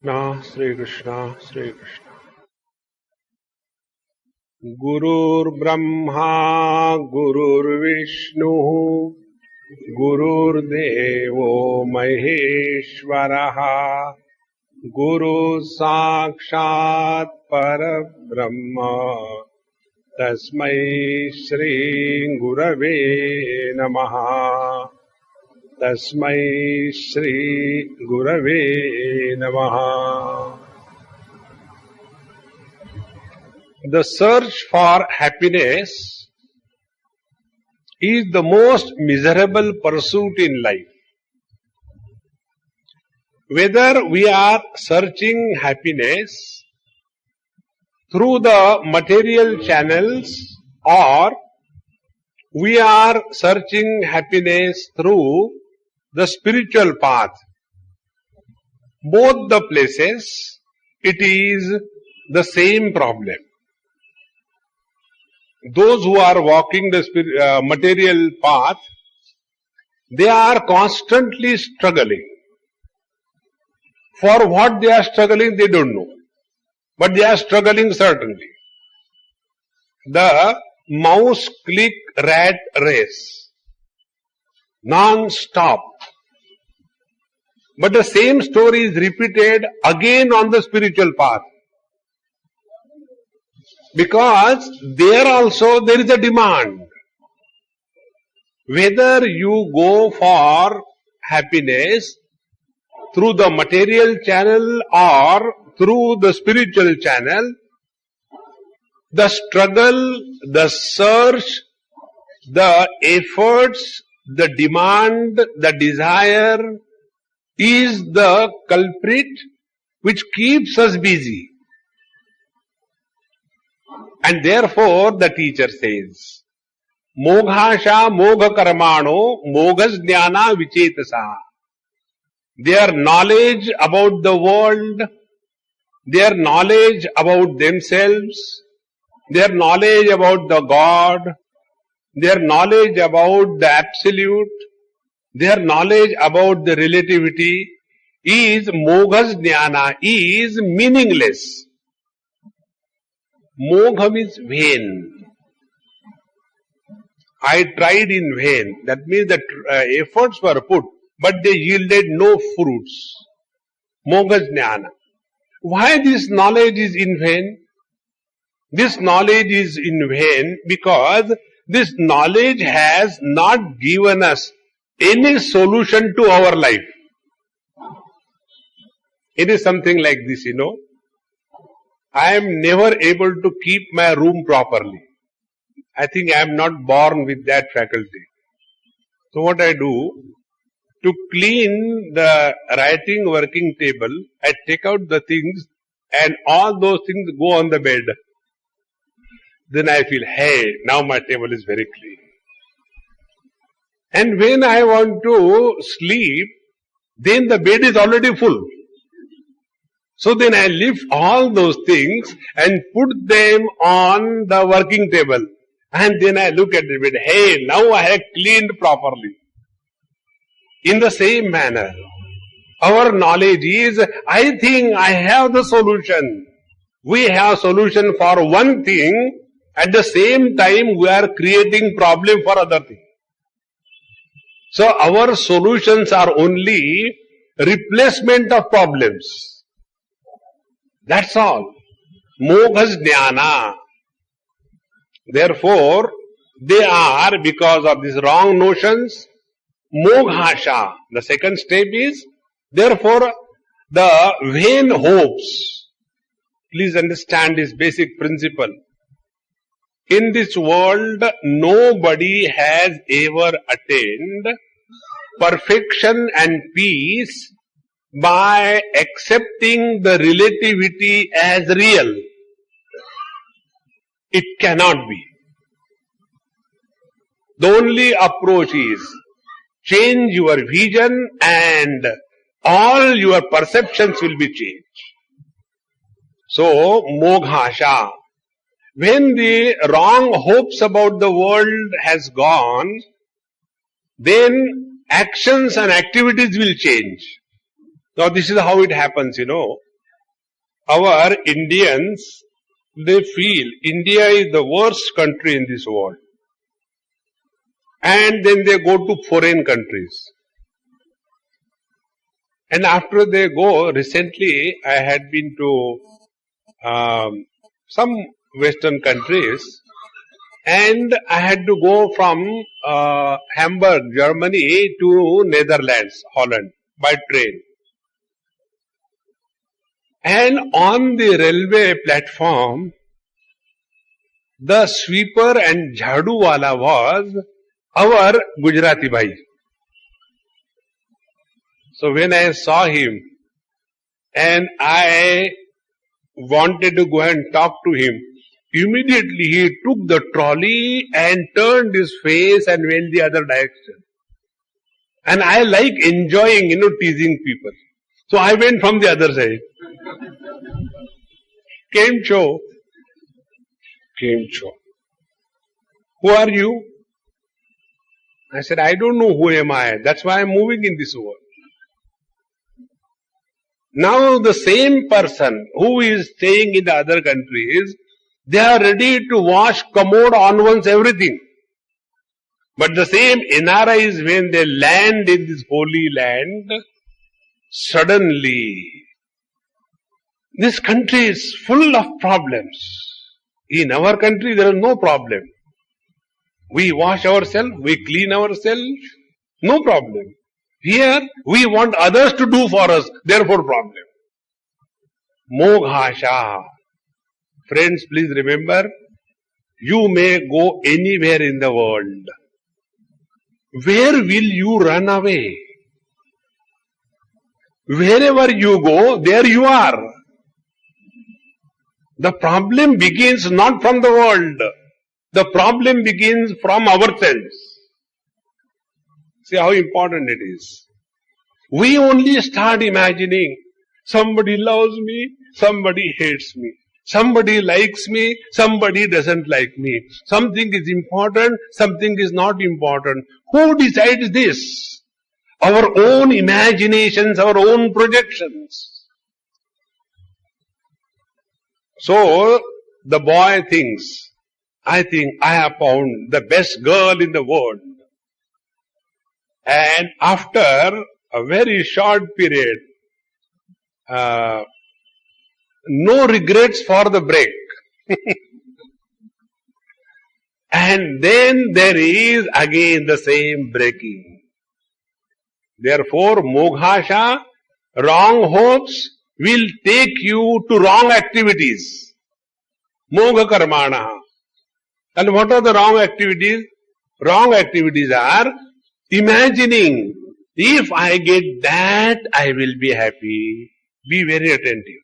Sri Krishna, Sri Krishna. Gurur Brahma, Gurur Vishnu, Gurur Devo Maheshwaraha, Guru Sakshat Parabrahma, Tasmai Shri Gurave Namaha. Tasmai Shri Gurave Namaha. The search for happiness is the most miserable pursuit in life. Whether we are searching happiness through the material channels or we are searching happiness through the spiritual path, both the places it is the same problem. Those who are walking the material path, they are constantly struggling. For what they are struggling, they don't know. But they are struggling certainly. The mouse click rat race, non-stop. But the same story is repeated again on the spiritual path. Because there also there is a demand. Whether you go for happiness through the material channel or through the spiritual channel, the struggle, the search, the efforts, the demand, the desire is the culprit which keeps us busy. And therefore the teacher says, Moghasha Mogha Karmano Moghas Jnana Vichetasa. Their knowledge about the world, their knowledge about themselves, their knowledge about the God, their knowledge about the absolute, their knowledge about the relativity is Moghas Jnana, is meaningless. Mogha means vain. I tried in vain. That means that efforts were put, but they yielded no fruits. Moghas Jnana. Why this knowledge is in vain? This knowledge is in vain because this knowledge has not given us any solution to our life. It is something like this, I am never able to keep my room properly. I think I am not born with that faculty. So what I do, to clean the writing working table, I take out the things and all those things go on the bed. Then I feel, hey, now my table is very clean. And when I want to sleep, then the bed is already full. So then I lift all those things and put them on the working table. And then I look at the bed, hey, now I have cleaned properly. In the same manner, our knowledge is, I think I have the solution. We have solution for one thing, at the same time we are creating problem for other things. So our solutions are only replacement of problems. That's all. Moghas Jnana. Therefore, they are, because of these wrong notions, Moghasha. The second step is, therefore, the vain hopes. Please understand this basic principle. In this world, nobody has ever attained perfection and peace by accepting the relativity as real. It cannot be. The only approach is change your vision and all your perceptions will be changed. So, Moghasha. When the wrong hopes about the world has gone, then actions and activities will change. Now this is how it happens, our Indians, they feel India is the worst country in this world. And then they go to foreign countries. And after they go, recently I had been to some Western countries, and I had to go from Hamburg, Germany to Netherlands, Holland, by train. And on the railway platform, the sweeper and jhadu wala was our Gujarati bhai. So when I saw him and I wanted to go and talk to him, immediately he took the trolley and turned his face and went the other direction. And I like enjoying, teasing people. So I went from the other side. Came Cho. Who are you? I said, I don't know who am I. That's why I'm moving in this world. Now the same person who is staying in the other countries, they are ready to wash commode, onwards, everything. But the same NRIs, when they land in this holy land, suddenly this country is full of problems. In our country there is no problem. We wash ourselves, we clean ourselves, no problem. Here we want others to do for us, therefore problem. Moghasha. Friends, please remember, you may go anywhere in the world. Where will you run away? Wherever you go, there you are. The problem begins not from the world. The problem begins from ourselves. See how important it is. We only start imagining somebody loves me, somebody hates me. Somebody likes me, somebody doesn't like me. Something is important, something is not important. Who decides this? Our own imaginations, our own projections. So, the boy thinks, I think I have found the best girl in the world. And after a very short period, no regrets for the break. And then there is again the same breaking. Therefore, moghasha, wrong hopes, will take you to wrong activities. Mogha karmana. And what are the wrong activities? Wrong activities are imagining, if I get that, I will be happy. Be very attentive.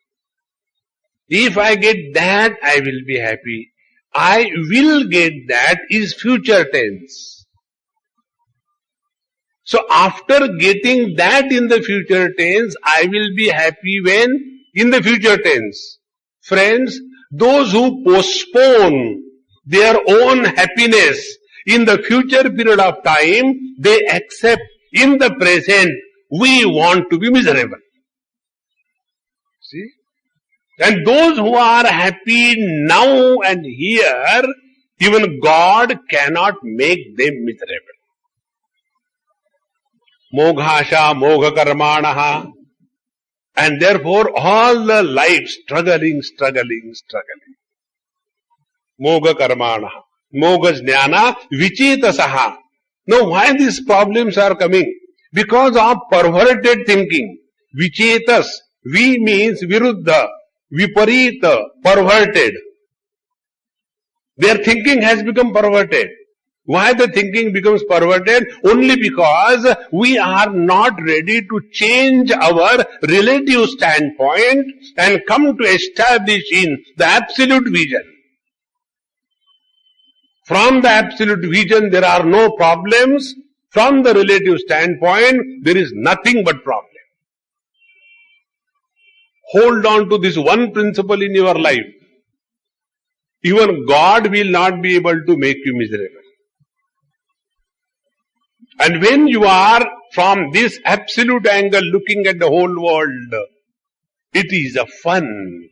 If I get that, I will be happy. I will get that is future tense. So after getting that in the future tense, I will be happy when in the future tense. Friends, those who postpone their own happiness in the future period of time, they accept in the present, we want to be miserable. See? And those who are happy now and here, even God cannot make them miserable. Moghasha, mogha karmanaha. And therefore all the life struggling. Mogha karmanaha. Mogha jnana vichetasaha. Now why these problems are coming? Because of perverted thinking. Vichetas. Vi means viruddha. Viparita, perverted. Their thinking has become perverted. Why the thinking becomes perverted? Only because we are not ready to change our relative standpoint and come to establish in the absolute vision. From the absolute vision there are no problems. From the relative standpoint there is nothing but problem. Hold on to this one principle in your life. Even God will not be able to make you miserable. And when you are from this absolute angle looking at the whole world, It is a fun.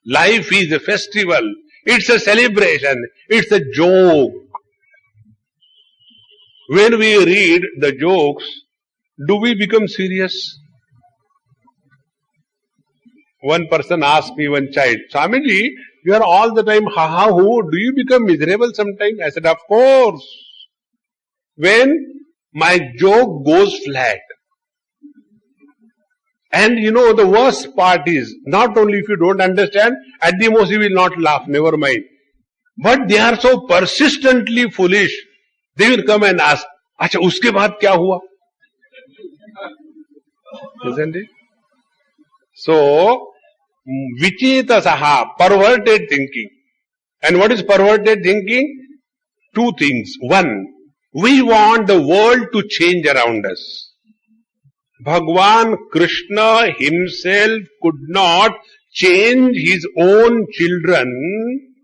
Life is a festival. It's a celebration. It's a joke. When we read the jokes, do we become serious? One person asked me, one child, Swamiji, you are all the time ha-ha ho, do you become miserable sometime? I said, of course. When my joke goes flat. And the worst part is, not only if you don't understand, at the most you will not laugh, never mind. But they are so persistently foolish. They will come and ask, Acha, uske baad kya hua? Isn't it? So, vichetasaha, perverted thinking. And what is perverted thinking? Two things. One, we want the world to change around us. Bhagwan Krishna himself could not change his own children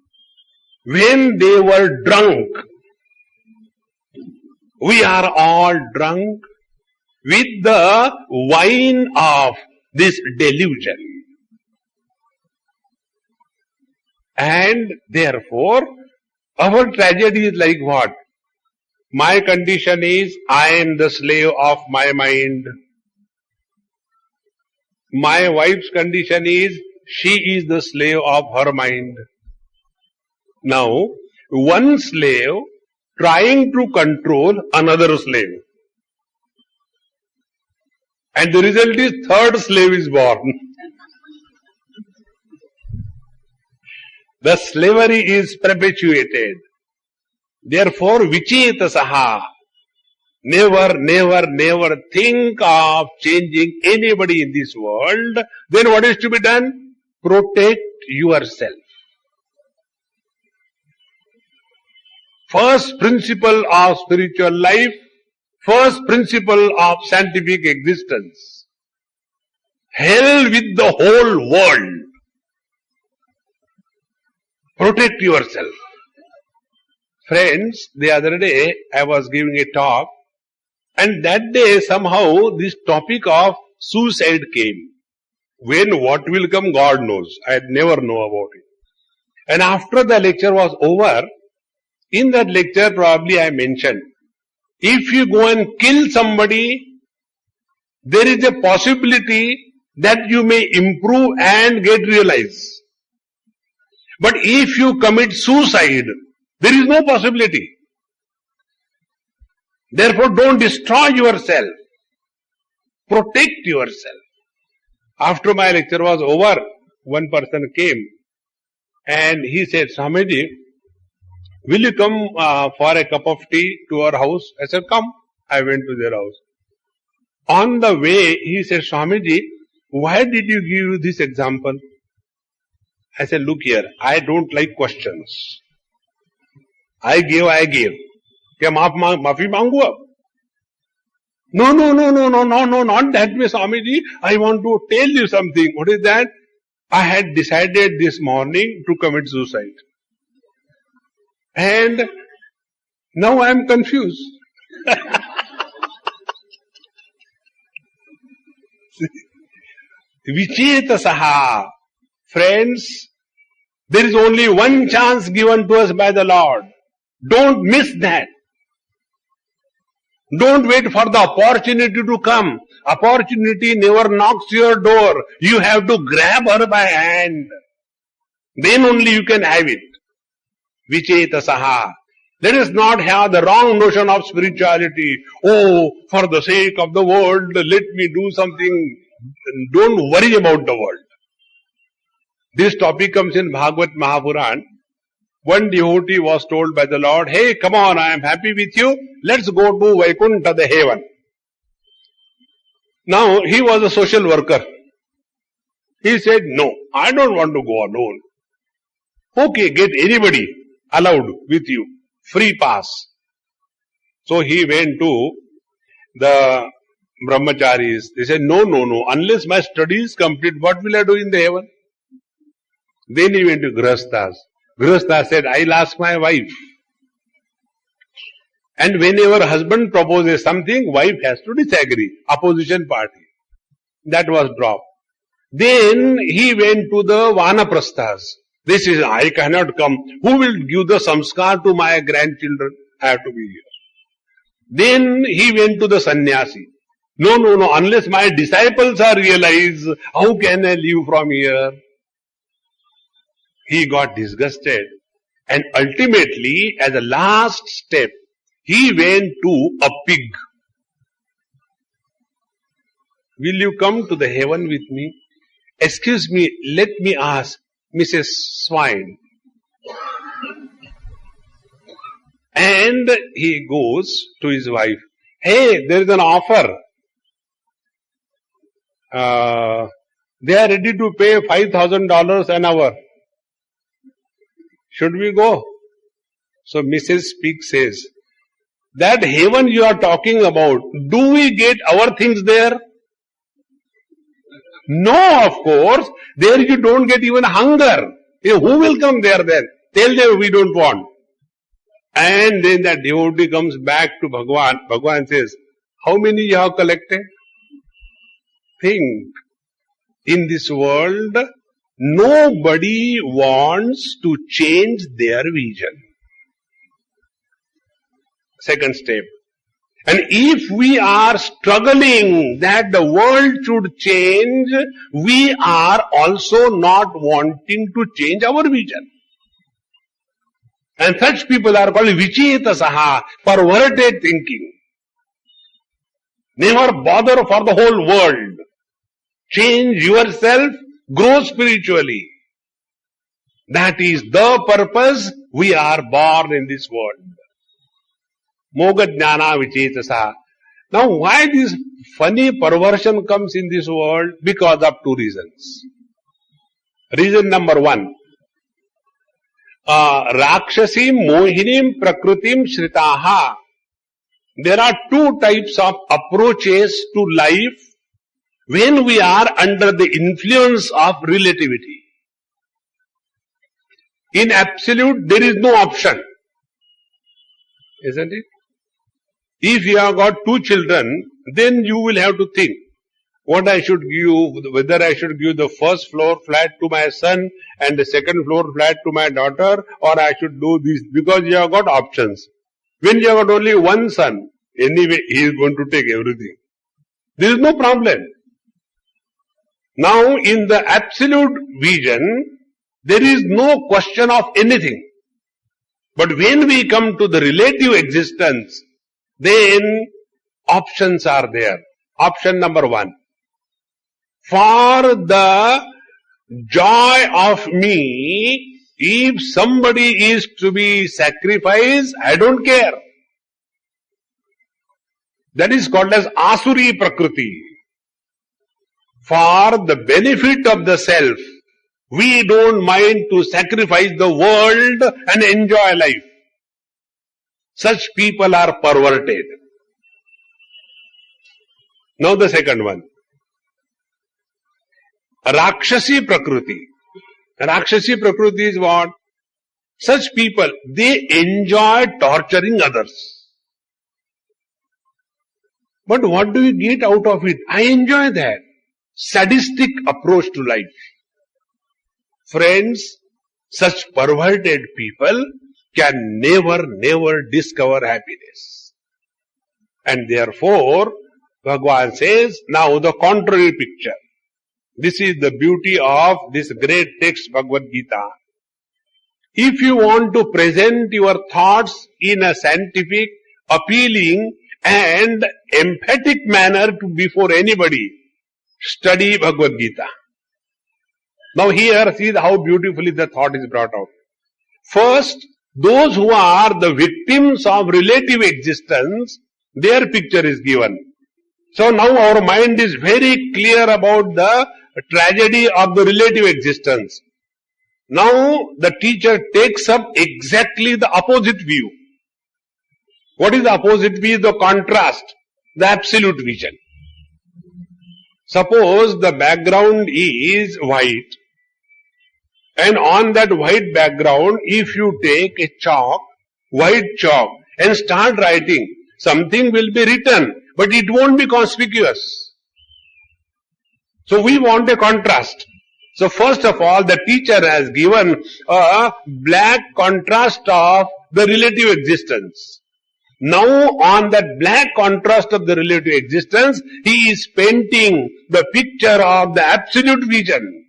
when they were drunk. We are all drunk with the wine of this delusion. And therefore, our tragedy is like what? My condition is, I am the slave of my mind. My wife's condition is, she is the slave of her mind. Now, one slave trying to control another slave. And the result is, third slave is born. The slavery is perpetuated. Therefore, vichetasaha. Never, never, never think of changing anybody in this world. Then what is to be done? Protect yourself. First principle of spiritual life, first principle of scientific existence. Hell with the whole world. Protect yourself. Friends, the other day I was giving a talk, and that day somehow this topic of suicide came. When what will come, God knows. I never know about it. And after the lecture was over, in that lecture probably I mentioned, if you go and kill somebody, there is a possibility that you may improve and get realized. But if you commit suicide, there is no possibility. Therefore, don't destroy yourself. Protect yourself. After my lecture was over, one person came and he said, Swamiji, will you come for a cup of tea to our house? I said, come. I went to their house. On the way, he said, Swamiji, why did you give this example? I said, look here, I don't like questions. I gave. क्या माफी मांगू अब? No, not that way, Swamiji. I want to tell you something. What is that? I had decided this morning to commit suicide. And now I am confused. Vichetasaha. Friends, there is only one chance given to us by the Lord. Don't miss that. Don't wait for the opportunity to come. Opportunity never knocks your door. You have to grab her by hand. Then only you can have it. Vichetasaha. Let us not have the wrong notion of spirituality. Oh, for the sake of the world, let me do something. Don't worry about the world. This topic comes in Bhagavad Mahapuran. One devotee was told by the Lord, hey, come on, I am happy with you. Let's go to Vaikuntha, the heaven. Now, he was a social worker. He said, no, I don't want to go alone. Okay, get anybody allowed with you. Free pass. So he went to the brahmacharis. They said, no, unless my study is complete, what will I do in the heaven? Then he went to Grihasthas. Grihastha said, I'll ask my wife. And whenever husband proposes something, wife has to disagree. Opposition party. That was dropped. Then he went to the Vanaprasthas. This is, I cannot come. Who will give the samskar to my grandchildren? I have to be here. Then he went to the sannyasi. No, unless my disciples are realized, how can I live from here? He got disgusted, and ultimately, as a last step, he went to a pig. Will you come to the heaven with me? Excuse me, let me ask Mrs. Swine. And he goes to his wife. Hey, there is an offer. They are ready to pay $5,000 an hour. Should we go? So Mrs. Pig says, that heaven you are talking about, do we get our things there? No, of course. There you don't get even hunger. Who will come there then? Tell them we don't want. And then that devotee comes back to Bhagwan. Bhagwan says, how many you have collected? Think. In this world, nobody wants to change their vision. Second step. And if we are struggling that the world should change, we are also not wanting to change our vision. And such people are called vichetasaha, perverted thinking. Never bother for the whole world. Change yourself, grow spiritually. That is the purpose we are born in this world. Mogadjnana vichetasa. Now why this funny perversion comes in this world? Because of two reasons. Reason number one. Rakshasim mohinim prakritim shritaha. There are two types of approaches to life when we are under the influence of relativity. In absolute, there is no option. Isn't it? If you have got two children, then you will have to think what I should give, whether I should give the first floor flat to my son and the second floor flat to my daughter, or I should do this, because you have got options. When you have got only one son, anyway, he is going to take everything. There is no problem. Now, in the absolute vision, there is no question of anything. But when we come to the relative existence, then options are there. Option number one. For the joy of me, if somebody is to be sacrificed, I don't care. That is called as Asuri Prakriti. For the benefit of the self, we don't mind to sacrifice the world and enjoy life. Such people are perverted. Now the second one. Rakshasi Prakriti. Rakshasi Prakriti is what? Such people, they enjoy torturing others. But what do you get out of it? I enjoy that. Sadistic approach to life. Friends, such perverted people can never discover happiness. And therefore, Bhagwan says, now the contrary picture. This is the beauty of this great text, Bhagavad Gita. If you want to present your thoughts in a scientific, appealing and emphatic manner before anybody, study Bhagavad Gita. Now here, see how beautifully the thought is brought out. First, those who are the victims of relative existence, their picture is given. So now our mind is very clear about the tragedy of the relative existence. Now the teacher takes up exactly the opposite view. What is the opposite view? The contrast, the absolute vision. Suppose the background is white, and on that white background, if you take a chalk, white chalk, and start writing, something will be written, but it won't be conspicuous. So we want a contrast. So first of all, the teacher has given a black contrast of the relative existence. Now on that black contrast of the relative existence, he is painting the picture of the absolute vision,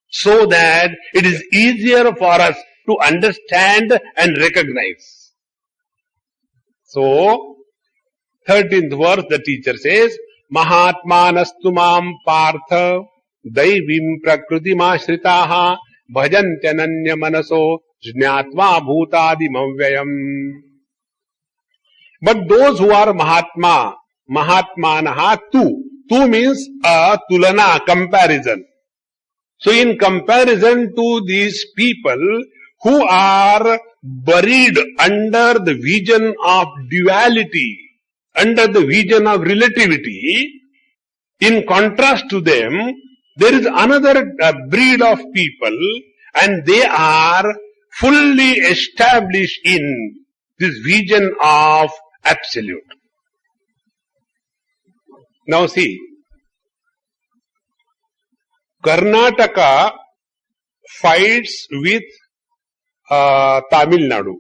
so that it is easier for us to understand and recognize. So, 13th verse, the teacher says, Mahatmanastu mam partha daivim prakritim ashritaha bhajantyananya manaso jnatva bhutadimam vyayam. But those who are Mahatma, Mahatmanaha tu means a tulana, comparison. So in comparison to these people who are buried under the vision of duality, under the vision of relativity, in contrast to them, there is another breed of people, and they are fully established in this vision of absolute. Now see, Karnataka fights with Tamil Nadu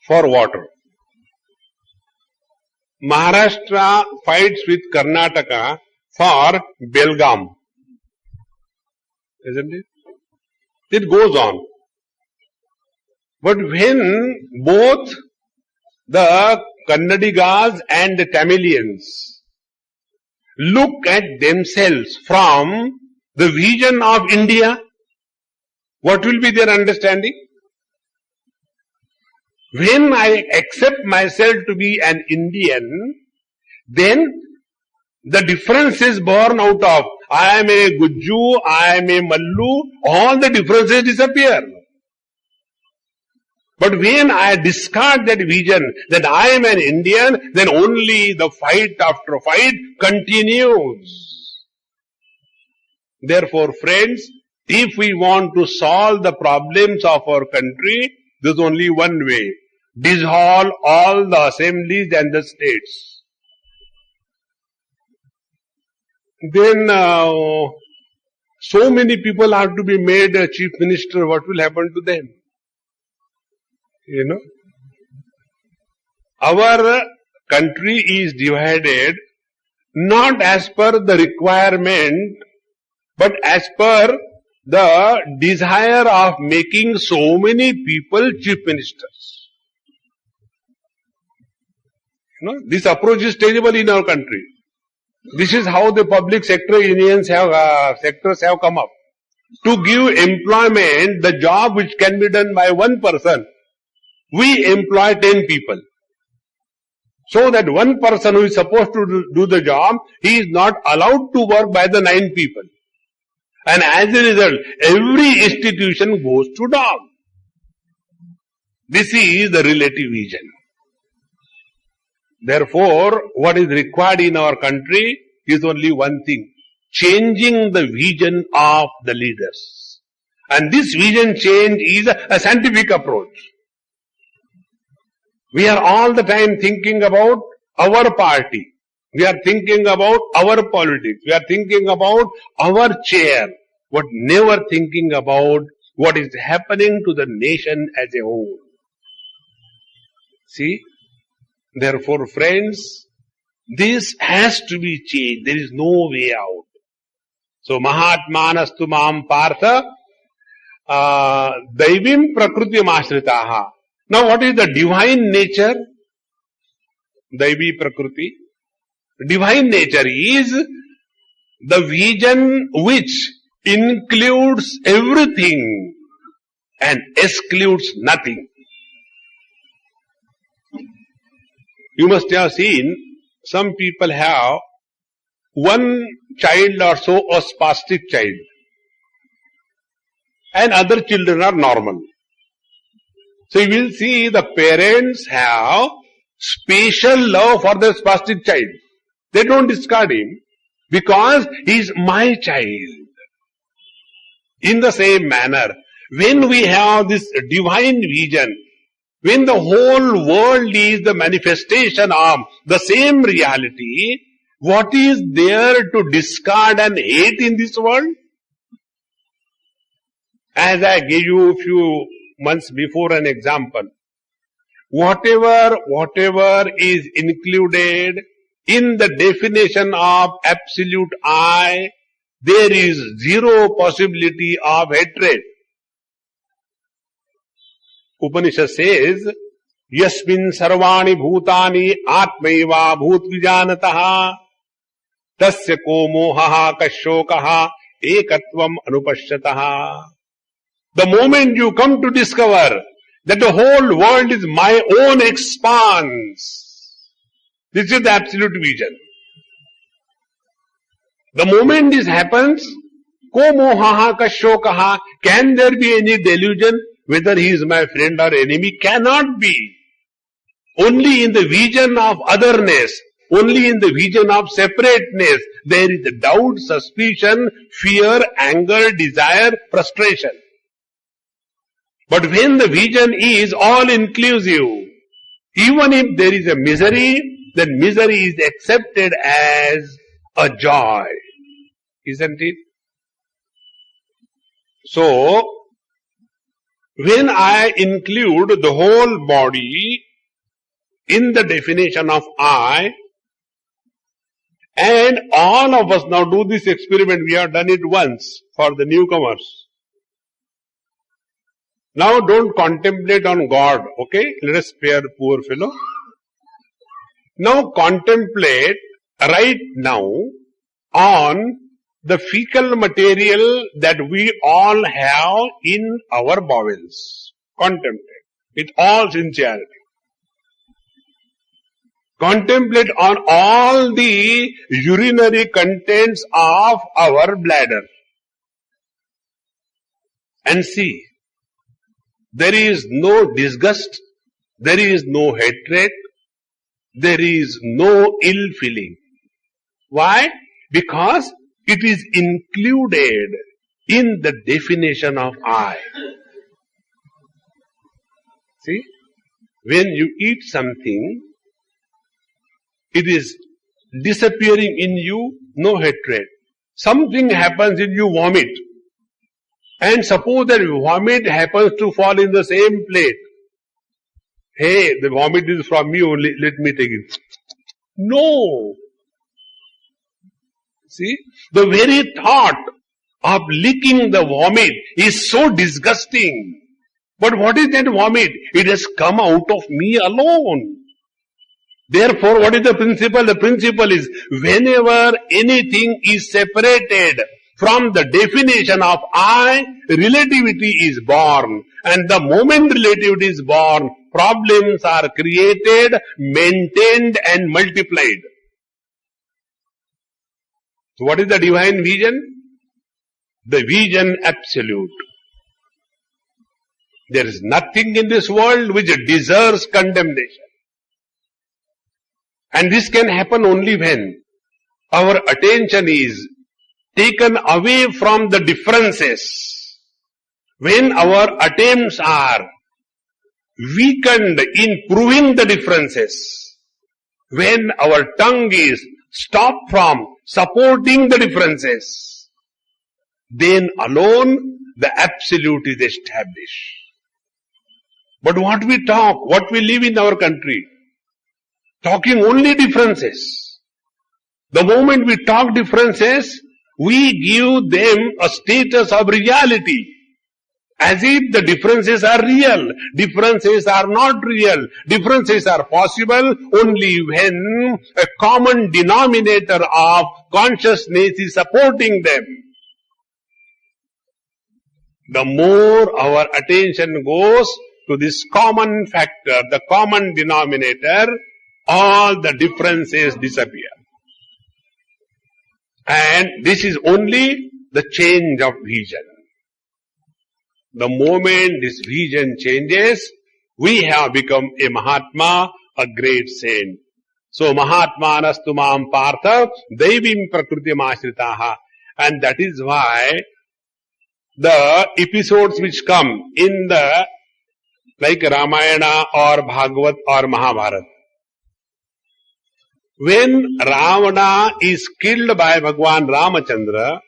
for water. Maharashtra fights with Karnataka for Belgaum. Isn't it? It goes on. But when both the Kannadigas and the Tamilians look at themselves from the vision of India, what will be their understanding? When I accept myself to be an Indian, then the difference is born out of I am a Gujju, I am a Mallu, all the differences disappear. But when I discard that vision that I am an Indian, then only the fight after fight continues. Therefore, friends, if we want to solve the problems of our country, there is only one way. Dissolve all the assemblies and the states. Then so many people have to be made a chief minister. What will happen to them? You know, our country is divided not as per the requirement, but as per the desire of making so many people chief ministers. You know, this approach is terrible in our country. This is how the public sector unions have sectors have come up. To give employment, the job which can be done by one person, we employ 10 people. So that one person who is supposed to do the job, he is not allowed to work by the 9 people. And as a result, every institution goes to dog. This is the relative vision. Therefore, what is required in our country is only one thing: changing the vision of the leaders. And this vision change is a scientific approach. We are all the time thinking about our party. We are thinking about our politics. We are thinking about our chair. But never thinking about what is happening to the nation as a whole. See? Therefore, friends, this has to be changed. There is no way out. So, Mahatmanastu mam partha daivim prakritim ashritaha. Now, what is the divine nature? Daivi prakriti. Divine nature is the vision which includes everything and excludes nothing. You must have seen some people have one child or so, a spastic child, and other children are normal. So you will see the parents have special love for the spastic child. They don't discard him because he is my child. In the same manner, when we have this divine vision, when the whole world is the manifestation of the same reality, What is there to discard and hate in this world? As I gave you a few months before an example, whatever is included in the definition of absolute I, there is zero possibility of hatred. Upanishad says, Yasmin sarvani bhutani atmaiva bhutvijanataha tasya ko mohaha kashokaha ekatvam anupashyataha. The moment you come to discover that the whole world is my own expanse, this is the absolute vision. The moment this happens, ko mohaha kashokaha, can there be any delusion whether he is my friend or enemy? Cannot be. Only in the vision of otherness, only in the vision of separateness, there is doubt, suspicion, fear, anger, desire, frustration. But when the vision is all-inclusive, even if there is a misery, then misery is accepted as a joy. Isn't it? So, when I include the whole body in the definition of I, and all of us now do this experiment, we have done it once for the newcomers. Now don't contemplate on God, okay? Let us spare poor fellow. Now contemplate right now on the fecal material that we all have in our bowels. Contemplate with all sincerity. Contemplate on all the urinary contents of our bladder. And see, there is no disgust, there is no hatred, there is no ill feeling. Why? Because it is included in the definition of I. See, when you eat something, it is disappearing in you, no hatred. Something happens in you, vomit. And suppose that vomit happens to fall in the same plate. Hey, the vomit is from me only, let me take it. No. See, the very thought of licking the vomit is so disgusting. But what is that vomit? It has come out of me alone. Therefore, what is the principle? The principle is, whenever anything is separated from the definition of I, relativity is born. And the moment relativity is born, problems are created, maintained and multiplied. So what is the divine vision? The vision absolute. There is nothing in this world which deserves condemnation. And this can happen only when our attention is taken away from the differences, when our attempts are weakened in proving the differences, when our tongue is stopped from supporting the differences, then alone the absolute is established. But what we talk, what we live in our country, talking only differences. The moment we talk differences, we give them a status of reality, as if the differences are real. Differences are not real. Differences are possible only when a common denominator of consciousness is supporting them. The more our attention goes to this common factor, the common denominator, all the differences disappear. And this is only the change of vision. The moment this vision changes, we have become a Mahatma, a great saint. So Mahatmanastu mam partha devim prakritim ashritaha. And that is why the episodes which come in the, like Ramayana or Bhagavad or Mahabharata, When Ravana is killed by Bhagwan Ramachandra,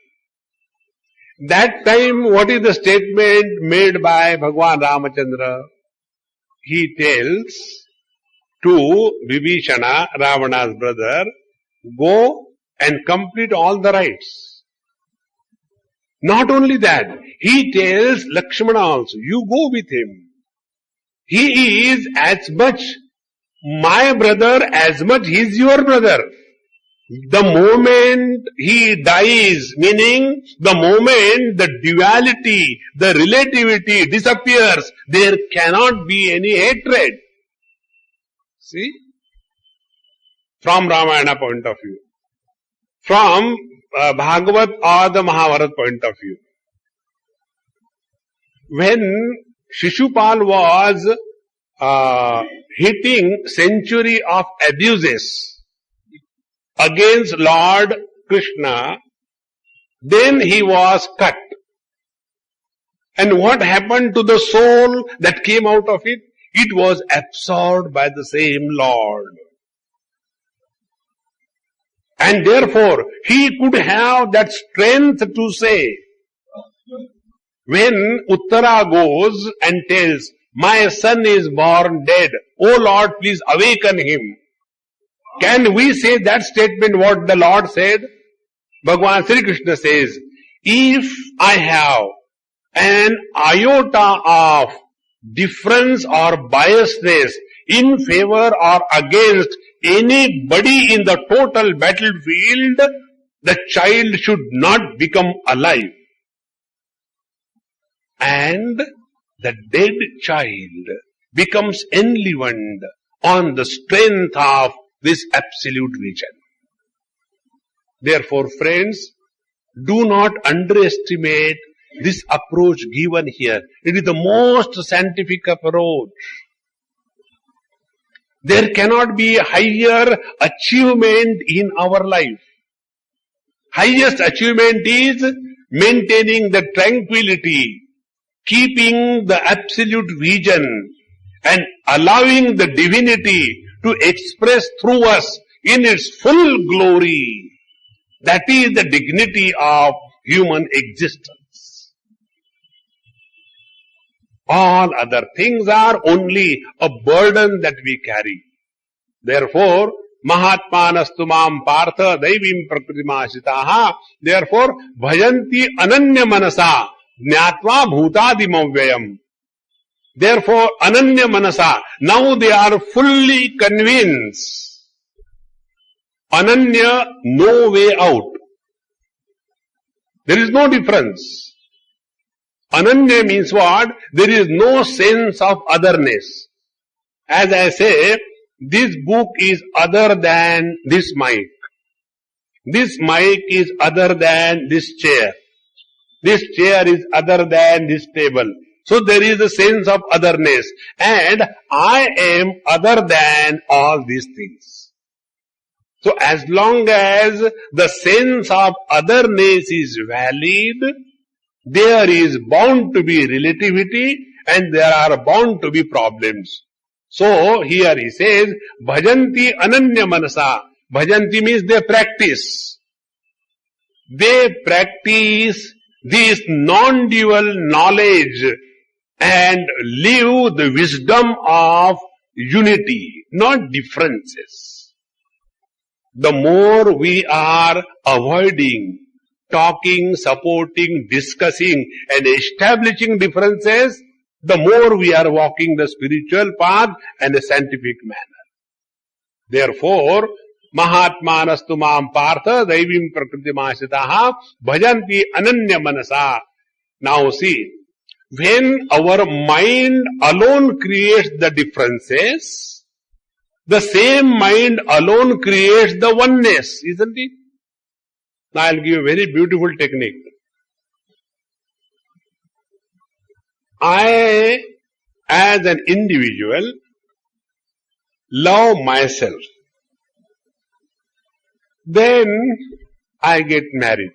that time what is the statement made by Bhagwan Ramachandra? He tells to Vibhishana, Ravana's brother, go and complete all the rites. Not only that, he tells Lakshmana also, you go with him. He is as much my brother as much he is your brother. The moment he dies, meaning the moment the duality, the relativity disappears, there cannot be any hatred. See? From Ramayana point of view. From Bhagavad or the Mahabharata point of view. When Shishupal was hitting century of abuses against Lord Krishna, then he was cut. And what happened to the soul that came out of it? It was absorbed by the same Lord. And therefore, he could have that strength to say, when Uttara goes and tells, my son is born dead, O Lord, please awaken him. Can we say that statement what the Lord said? Bhagavan Sri Krishna says, if I have an iota of difference or biasness in favor or against anybody in the total battlefield, the child should not become alive. And the dead child becomes enlivened on the strength of this absolute vision. Therefore, friends, do not underestimate this approach given here. It is the most scientific approach. There cannot be a higher achievement in our life. Highest achievement is maintaining the tranquility, keeping the absolute vision, and allowing the divinity to express through us in its full glory. That is the dignity of human existence. All other things are only a burden that we carry. Therefore, Mahatmanastu mam partha daivim prakritimashitaha. Therefore, bhajanti ananya manasa jnatva bhutadimavyayam. Therefore, ananya manasa. Now they are fully convinced. Ananya, no way out. There is no difference. Ananya means what? There is no sense of otherness. As I say, this book is other than this mic. This mic is other than this chair. This chair is other than this table. So there is a sense of otherness. And I am other than all these things. So as long as the sense of otherness is valid, there is bound to be relativity and there are bound to be problems. So here he says, bhajanti ananya manasa. Bhajanti means they practice. They practice this non-dual knowledge and live the wisdom of unity, not differences. The more we are avoiding, talking, supporting, discussing and establishing differences, the more we are walking the spiritual path and the scientific manner. Therefore, Mahatmanastu mam partha daivim prakritimashitaha bhajanti ananya manasa. Now see, when our mind alone creates the differences, the same mind alone creates the oneness, isn't it? Now I'll give you a very beautiful technique. I, as an individual, love myself. Then I get married.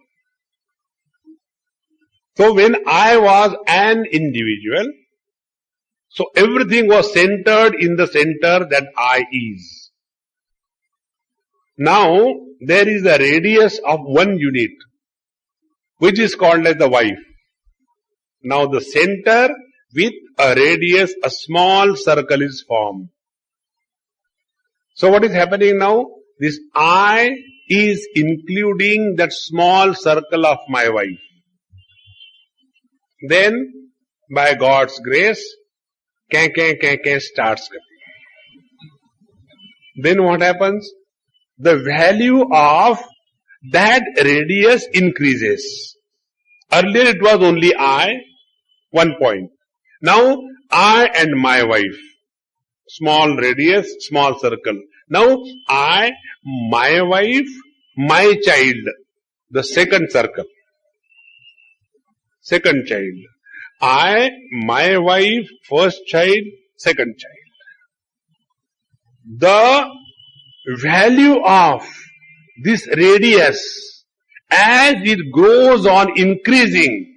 So when I was an individual, so everything was centered in the center that I is. Now, there is a radius of 1 unit, which is called as the wife. Now, the center with a radius, a small circle is formed. So, what is happening now? This I is including that small circle of my wife. Then, by God's grace, starts. Then what happens? The value of that radius increases. Earlier it was only I, 1 point. Now I and my wife, small radius, small circle. Now I, my wife, my child, the second circle. Second child. I, my wife, first child, second child. The value of this radius as it grows on increasing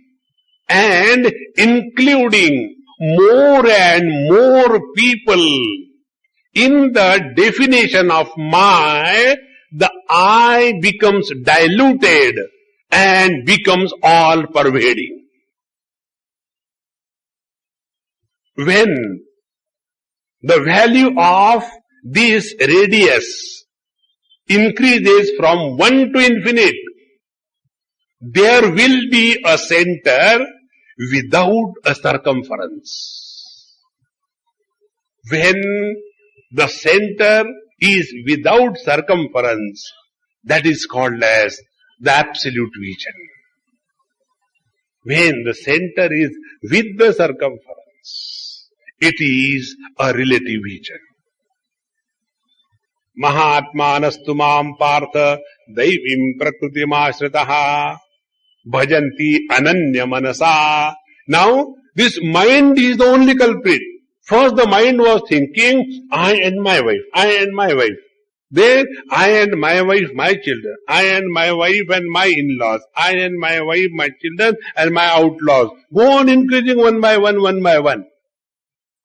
and including more and more people in the definition of the I becomes diluted and becomes all pervading. When the value of this radius increases from 1 to infinite, there will be a center without a circumference. When the center is without circumference, that is called as the absolute vision. When the center is with the circumference, it is a relative vision. Mahatmanastu mam partha daivim prakritim ashritaha bhajanti ananya manasa. Now, this mind is the only culprit. First the mind was thinking, I and my wife, I and my wife. Then, I and my wife, my children. I and my wife and my in-laws. I and my wife, my children and my outlaws. Go on increasing one by one, one by one.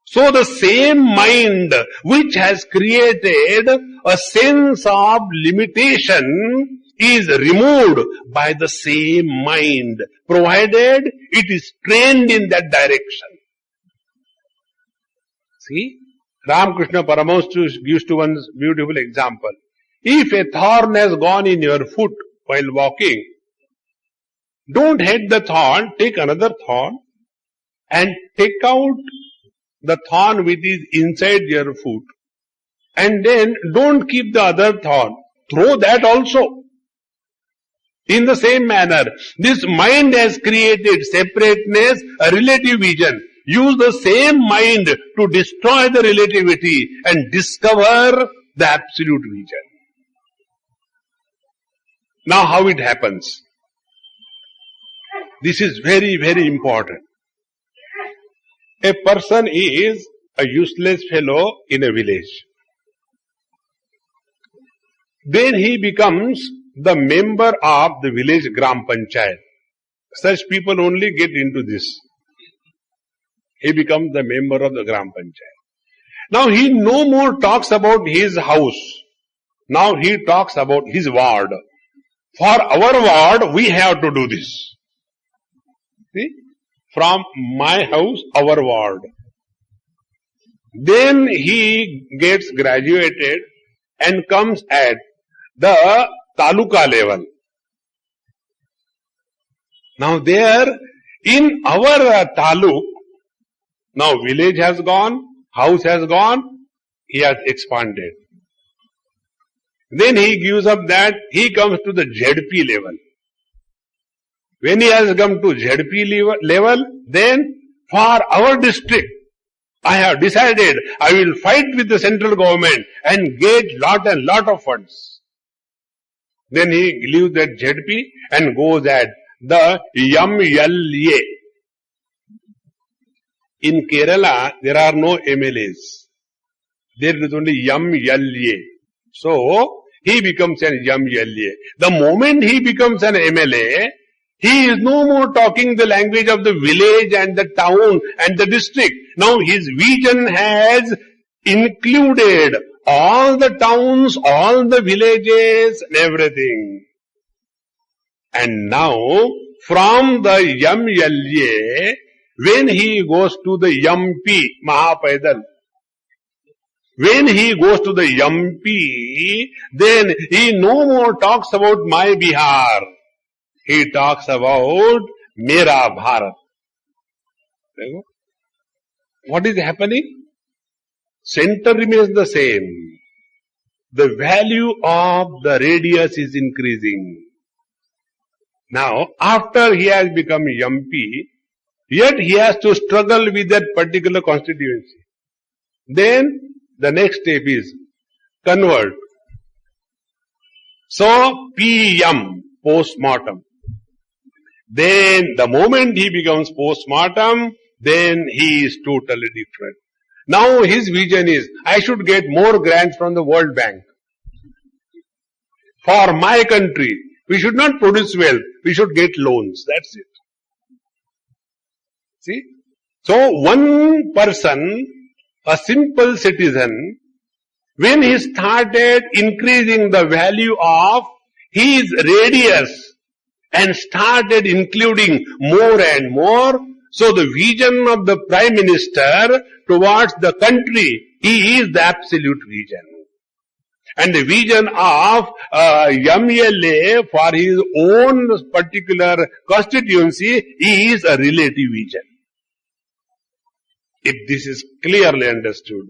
So the same mind which has created a sense of limitation is removed by the same mind, provided it is trained in that direction. See, Ramakrishna Paramahansa gives to one beautiful example. If a thorn has gone in your foot while walking, don't hate the thorn, take another thorn and take out the thorn which is inside your foot, and then don't keep the other thorn, throw that also. In the same manner, this mind has created separateness, a relative vision. Use the same mind to destroy the relativity and discover the absolute vision. Now how it happens? This is very, very important. A person is a useless fellow in a village. Then he becomes the member of the village Gram Panchayat. Such people only get into this. He becomes the member of the Gram Panchayat. Now he no more talks about his house. Now he talks about his ward. For our ward, we have to do this. See? From my house, our ward. Then he gets graduated and comes at the taluka level. Now there, in our taluk, now village has gone, house has gone, he has expanded. Then he gives up that, he comes to the ZP level. When he has come to ZP level, then for our district, I have decided I will fight with the central government and get lot and lot of funds. Then he leaves that ZP and goes at the MLA. In Kerala, there are no MLAs. There is only MLA. So, he becomes an MLA. The moment he becomes an MLA, he is no more talking the language of the village and the town and the district. Now his vision has included all the towns, all the villages, and everything. And now, from the MLA, when he goes to the MP, Mahapaidal, when he goes to the MP, then he no more talks about my Bihar. He talks about Mera Bharat. What is happening? Center remains the same. The value of the radius is increasing. Now, after he has become MP, yet he has to struggle with that particular constituency. Then, the next step is convert. So, PM, post-mortem. Then, the moment he becomes post-mortem, then he is totally different. Now his vision is, I should get more grants from the World Bank. For my country, we should not produce wealth, we should get loans. That's it. See? So one person, a simple citizen, when he started increasing the value of his radius and started including more and more, so the vision of the Prime Minister towards the country, he is the absolute vision. And the vision of MLA for his own particular constituency is a relative vision. If this is clearly understood.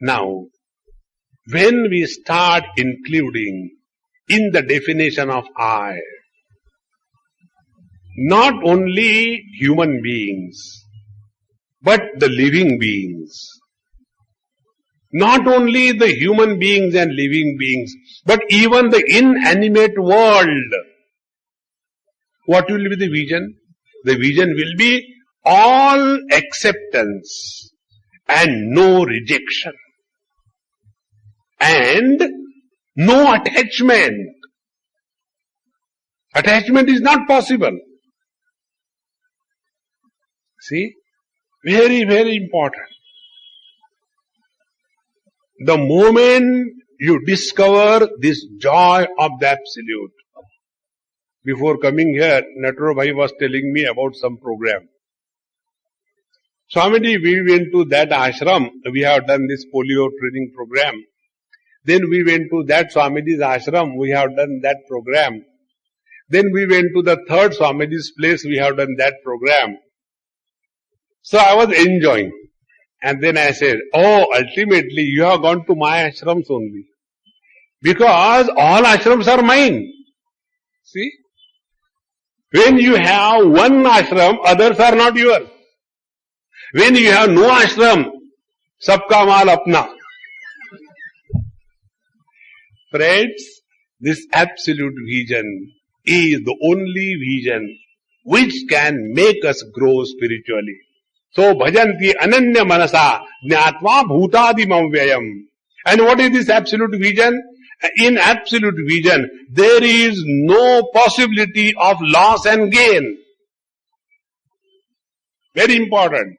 Now, when we start including in the definition of I, not only human beings, but the living beings. Not only the human beings and living beings, but even the inanimate world. What will be the vision? The vision will be all acceptance and no rejection and no attachment. Attachment is not possible. See? Very, very important. The moment you discover this joy of the Absolute. Before coming here, Nataro Bhai was telling me about some program. Swamiji, we went to that ashram. We have done this polio training program. Then we went to that Swamiji's ashram. We have done that program. Then we went to the third Swamiji's place. We have done that program. So I was enjoying. And then I said, oh, ultimately you have gone to my ashrams only. Because all ashrams are mine. See? When you have one ashram, others are not yours. When you have no ashram, sabka maal apna. Friends, this absolute vision is the only vision which can make us grow spiritually. So, bhajanti ananya manasa jnatva bhutadimam vyayam. And what is this absolute vision? In absolute vision, there is no possibility of loss and gain. Very important.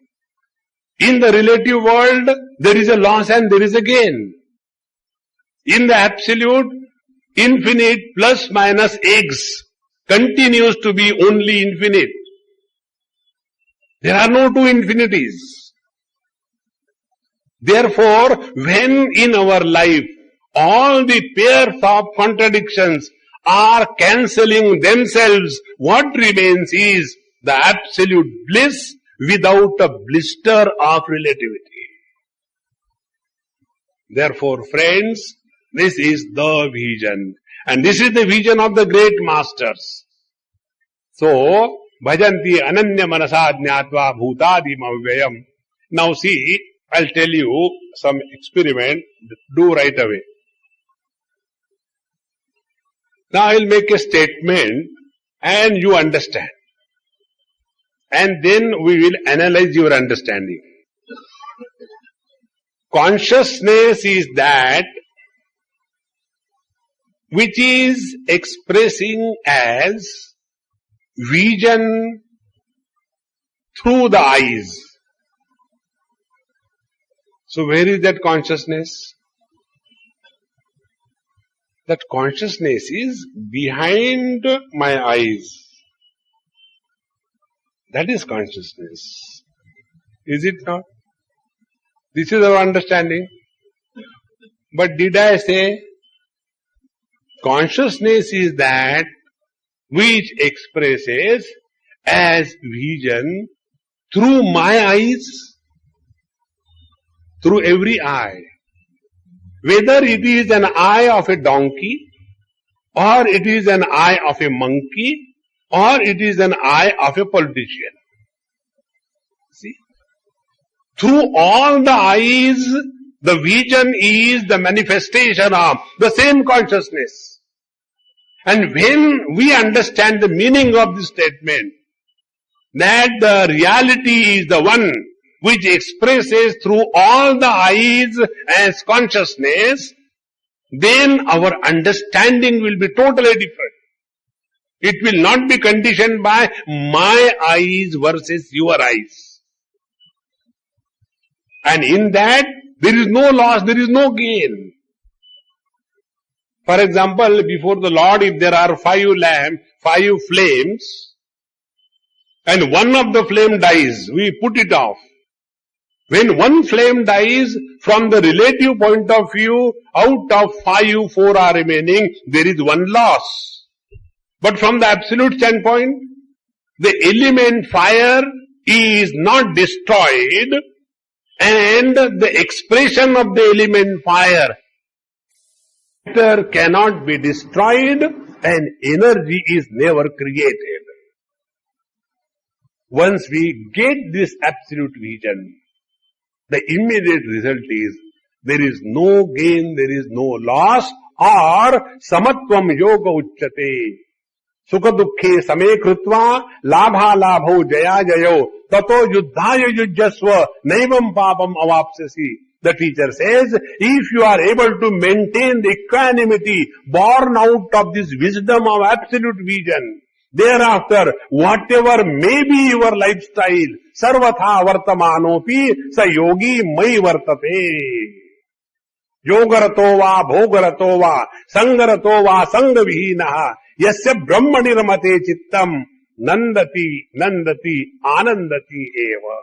In the relative world, there is a loss and there is a gain. In the absolute, infinite plus minus x continues to be only infinite. There are no two infinities. Therefore, when in our life all the pairs of contradictions are cancelling themselves, what remains is the absolute bliss without a blister of relativity. Therefore, friends, this is the vision. And this is the vision of the great masters. So, bhajanti ananya manasa jnatva bhutadi mavyayam. Now see, I'll tell you some experiment, do right away. Now I'll make a statement and you understand. And then we will analyze your understanding. Consciousness is that which is expressing as vision through the eyes. So where is that consciousness? that consciousness is behind my eyes. That is consciousness. Is it not? This is our understanding. But did I say consciousness is that which expresses as vision through my eyes, through every eye. Whether it is an eye of a donkey, or it is an eye of a monkey, or it is an eye of a politician. See? Through all the eyes, the vision is the manifestation of the same consciousness. And when we understand the meaning of this statement, that the reality is the one which expresses through all the eyes as consciousness, then our understanding will be totally different. It will not be conditioned by my eyes versus your eyes. And in that, there is no loss, there is no gain. For example, before the Lord, if there are 5 lamps, 5 flames, and one of the flame dies, we put it off. When one flame dies, from the relative point of view, out of 5, 4 are remaining, there is one loss. But from the absolute standpoint, the element fire is not destroyed, and the expression of the element fire cannot be destroyed, and energy is never created. Once we get this absolute vision, the immediate result is there is no gain, there is no loss, or samatvam yoga uchyate. Sukha dukhe same krutva labha labho jaya jayo tato yuddhaya yujyasva naivam papam avapsasi. The teacher says, if you are able to maintain the equanimity born out of this wisdom of absolute vision, thereafter, whatever may be your lifestyle, sarvatha vartamanopi sa yogi mai vartate. Yogarato va bhogarato va sangarato va sangavihinaha yasya brahmani ramate chittam nandati nandati anandati eva.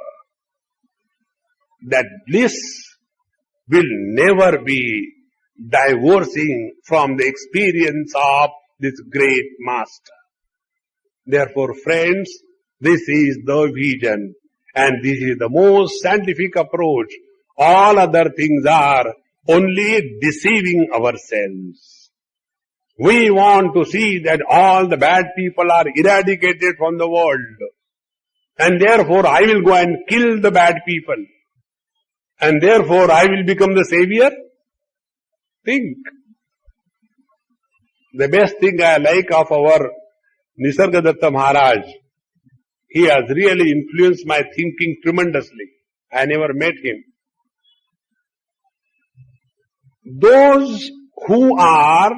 That bliss will never be divorcing from the experience of this great master. Therefore, friends, this is the vision, and this is the most scientific approach. All other things are only deceiving ourselves. We want to see that all the bad people are eradicated from the world, and therefore I will go and kill the bad people, and therefore I will become the savior. Think. The best thing I like of our Nisargadatta Maharaj, he has really influenced my thinking tremendously. I never met him. Those who are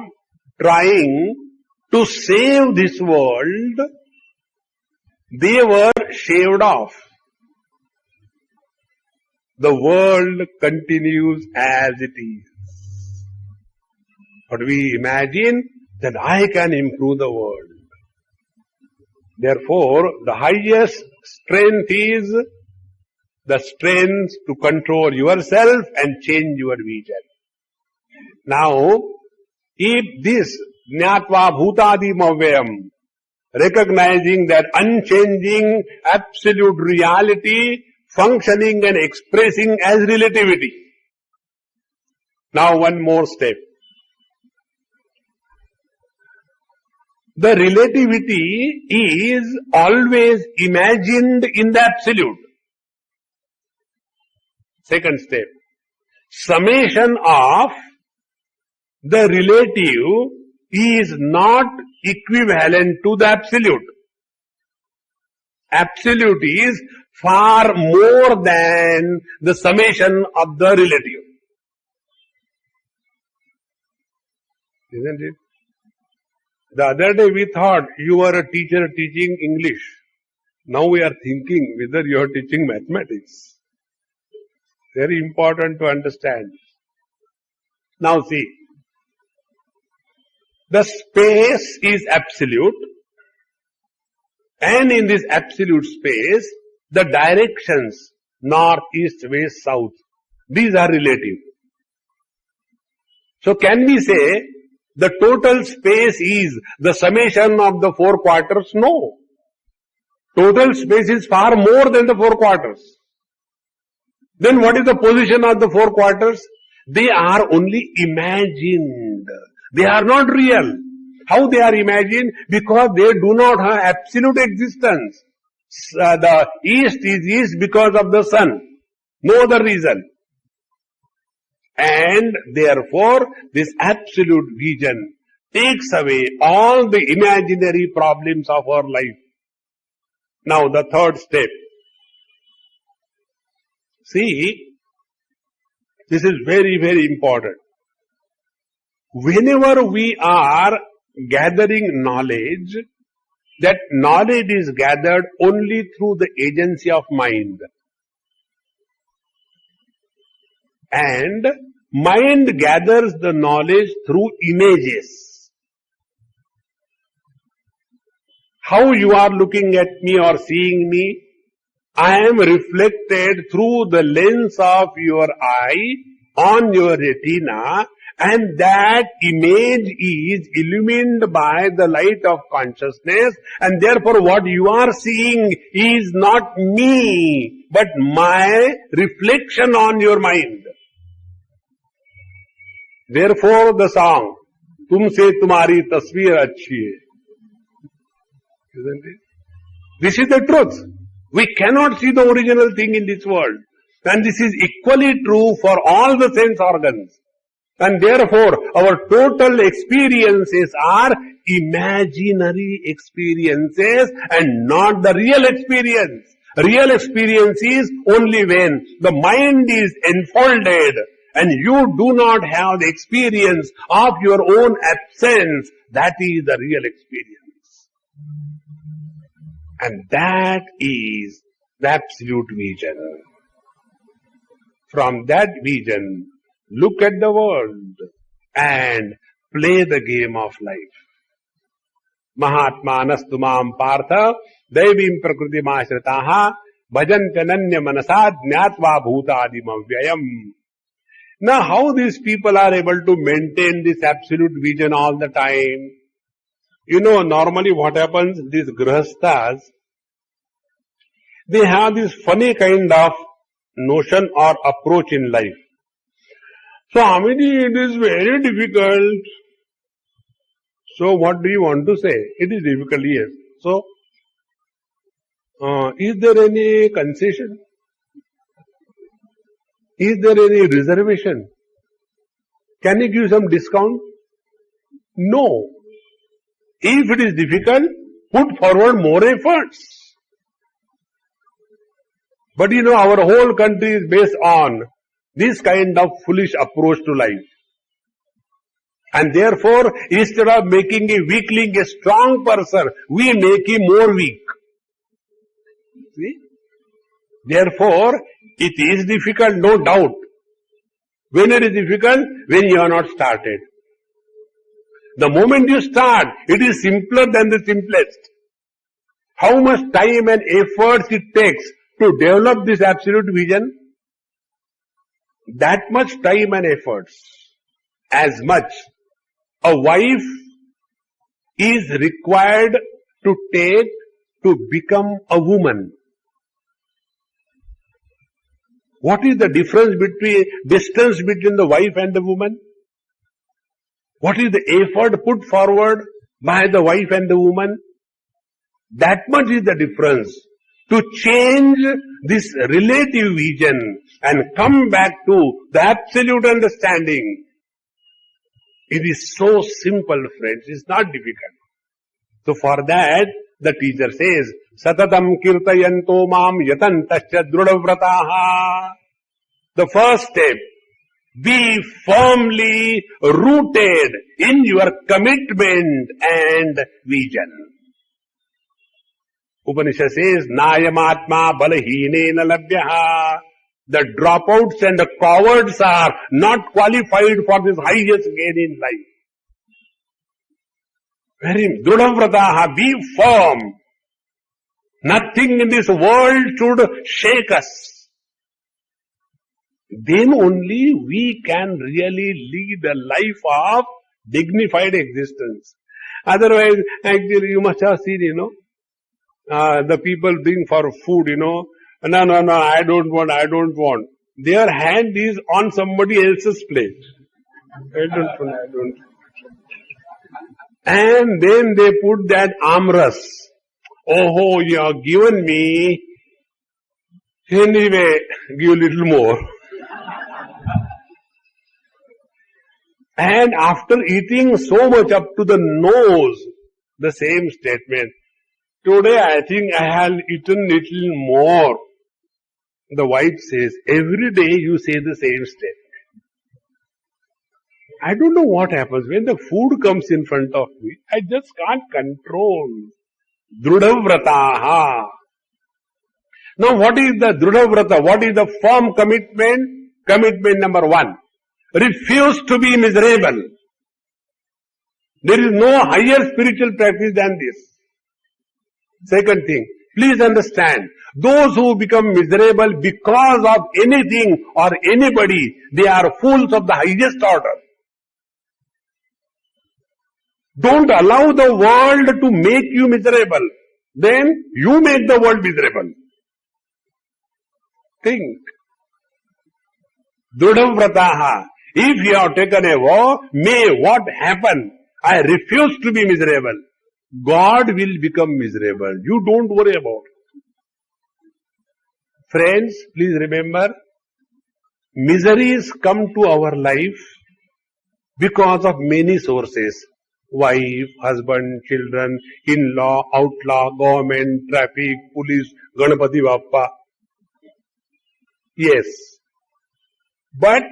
trying to save this world, they were shaved off. The world continues as it is. But we imagine that I can improve the world. Therefore, the highest strength is the strength to control yourself and change your vision. Now, if this jnatva bhutadi mavyam, recognizing that unchanging absolute reality, functioning and expressing as relativity. Now one more step. The relativity is always imagined in the absolute. Second step. Summation of the relative is not equivalent to the absolute. Absolute is far more than the summation of the relative. Isn't it? The other day we thought you were a teacher teaching English. Now we are thinking whether you are teaching mathematics. Very important to understand. Now see, The space is absolute, and in this absolute space, the directions north, east, west, south, these are relative. So can we say the total space is the summation of the four quarters? No. Total space is far more than the four quarters. Then what is the position of the four quarters? They are only imagined. They are not real. How they are imagined? Because they do not have absolute existence. The east is east because of the sun. No other reason. And therefore, this absolute vision takes away all the imaginary problems of our life. Now the third step. See, this is very, very important. Whenever we are gathering knowledge, that knowledge is gathered only through the agency of mind. And mind gathers the knowledge through images. How you are looking at me or seeing me, I am reflected through the lens of your eye on your retina, and that image is illumined by the light of consciousness, and therefore what you are seeing is not me, but my reflection on your mind. Therefore the song, Tumse Tumhari Tasveer Achhi Hai. Isn't it? This is the truth. We cannot see the original thing in this world. And this is equally true for all the sense organs. And therefore, our total experiences are imaginary experiences and not the real experience. Real experience is only when the mind is enfolded and you do not have the experience of your own absence. That is the real experience. And that is the absolute vision. From that vision, look at the world and play the game of life. Mahatma nastumam partha devim prakriti mashritaha bhajantananya manasad jnatva bhutadim avyayam. Now how these people are able to maintain this absolute vision all the time? You know, normally what happens, these grihasthas, they have this funny kind of notion or approach in life. Swamiji, it is very difficult. So what do you want to say? It is difficult, yes. So, is there any concession? Is there any reservation? Can you give some discount? No. If it is difficult, put forward more efforts. But you know, our whole country is based on this kind of foolish approach to life. And therefore, instead of making a weakling a strong person, we make him more weak. See? Therefore, it is difficult, no doubt. When it is difficult? When you are not started. The moment you start, it is simpler than the simplest. How much time and effort it takes to develop this absolute vision? That much time and efforts, as much a wife is required to take to become a woman. What is the distance between the wife and the woman? What is the effort put forward by the wife and the woman? That much is the difference. To change this relative vision and come back to the absolute understanding. It is so simple, friends. It's not difficult. So for that, the teacher says, Satatam kirtayanto mam yatantasya drudavrataha. The first step, be firmly rooted in your commitment and vision. Upanishad says, Nayamatma balahinena labhyaha. The dropouts and the cowards are not qualified for this highest gain in life. Very Drudhavrataha, be firm. Nothing in this world should shake us. Then only we can really lead a life of dignified existence. Otherwise, actually, you must have seen, the people bring for food, no, I don't want. Their hand is on somebody else's plate. I don't. And then they put that armrest. Oh, you have given me. Anyway, give a little more. And after eating so much up to the nose, the same statement. Today I think I have eaten little more. The wife says, every day you say the same statement. I don't know what happens. When the food comes in front of me, I just can't control. Drudhavrataha. Now what is the Drudhavrata? What is the firm commitment? Commitment number 1. Refuse to be miserable. There is no higher spiritual practice than this. Second thing, please understand, those who become miserable because of anything or anybody, they are fools of the highest order. Don't allow the world to make you miserable. Then you make the world miserable. Think. Drudhavrataha. If you have taken a vow, may what happen? I refuse to be miserable. God will become miserable. You don't worry about it. Friends, please remember, miseries come to our life because of many sources. Wife, husband, children, in-law, outlaw, government, traffic, police, Ganapati Bappa. Yes. But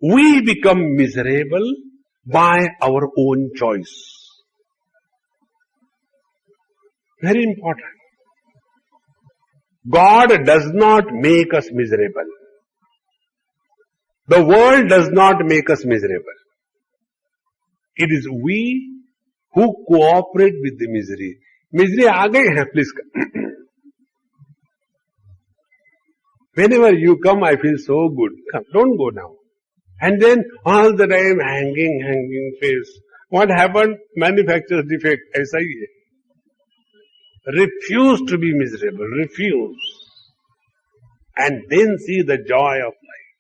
we become miserable by our own choice. Very important. God does not make us miserable. The world does not make us miserable. It is we who cooperate with the misery. Misery aa gayi hai, please come. Whenever you come, I feel so good. Come, don't go now. And then all the time hanging face. What happened? Manufacturer's defect. Aisa hi hai. Refuse to be miserable. Refuse. And then see the joy of life.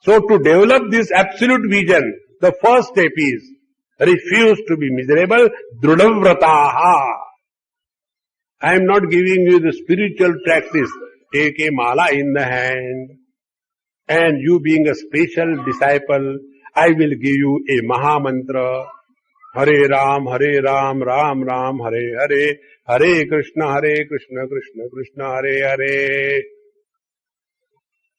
So to develop this absolute vision, the first step is refuse to be miserable. Drudhavrataha. I am not giving you the spiritual practice. Take a mala in the hand. And you being a special disciple, I will give you a Maha Mantra. Hare Ram, Ram Ram, Hare Hare. Hare Krishna, Krishna Krishna, Hare Hare.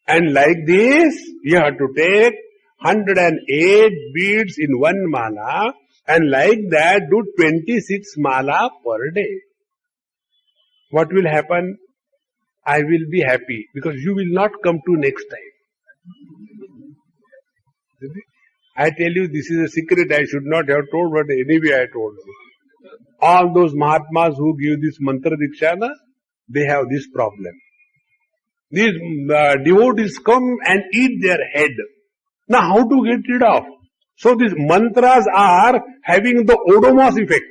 And like this, you have to take 108 beads in one mala, and like that do 26 mala per day. What will happen? I will be happy because you will not come to next time. I tell you, this is a secret I should not have told, but anyway I told you. All those Mahatmas who give this mantra dikshana, they have this problem. These devotees come and eat their head. Now how to get rid of? So these mantras are having the Odomos effect.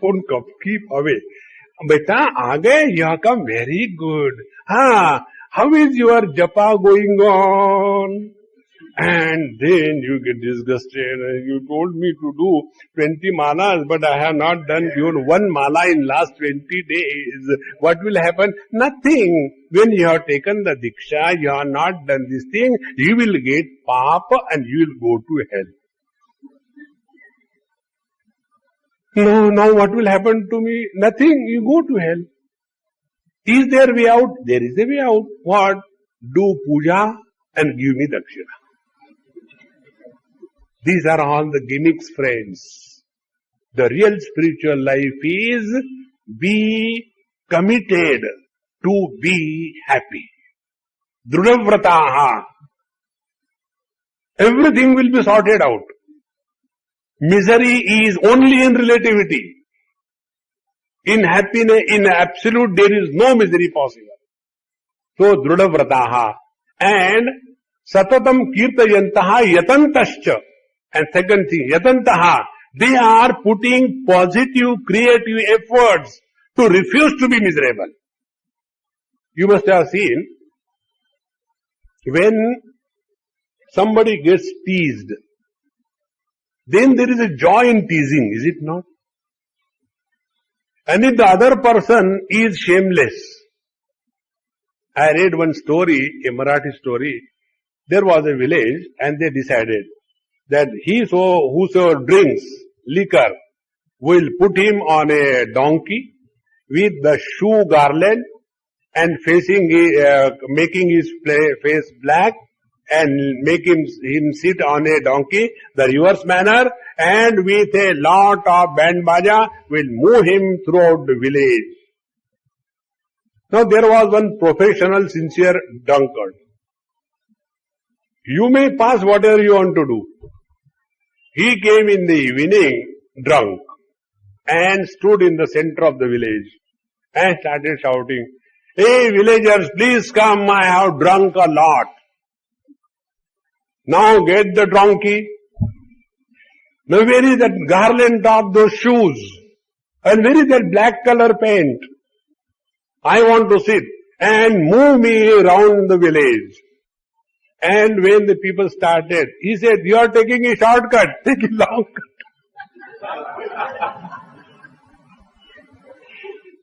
Don't come, keep away. Beta, aage, you have come very good. How is your japa going on? And then you get disgusted. You told me to do 20 malas, but I have not done even one mala in last 20 days. What will happen? Nothing. When you have taken the diksha, you have not done this thing, you will get papa and you will go to hell. No, what will happen to me? Nothing. You go to hell. Is there a way out? There is a way out. What? Do puja and give me dakshina. These are all the gimmicks, friends. The real spiritual life is be committed to be happy. Drudhavrataha. everything will be sorted out. Misery is only in relativity. In happiness, in absolute, there is no misery possible. So, Drudavrataha and Satatam Kirtayantaha Yatantascha. And second thing, Yatantaha, they are putting positive, creative efforts to refuse to be miserable. You must have seen, when somebody gets teased, then there is a joy in teasing, is it not? And if the other person is shameless. I read one story, a Marathi story. There was a village and they decided that whoso drinks liquor will put him on a donkey with the shoe garland and making his face black and make him sit on a donkey, the reverse manner, and with a lot of band baja will move him throughout the village. Now there was one professional, sincere drunkard. You may pass whatever you want to do. He came in the evening drunk and stood in the center of the village and started shouting, "Hey villagers, please come, I have drunk a lot. Now get the donkey. Now where is that garland of those shoes? And where is that black color paint? I want to sit and move me around the village." And when the people started, he said, "You are taking a shortcut, take a long cut."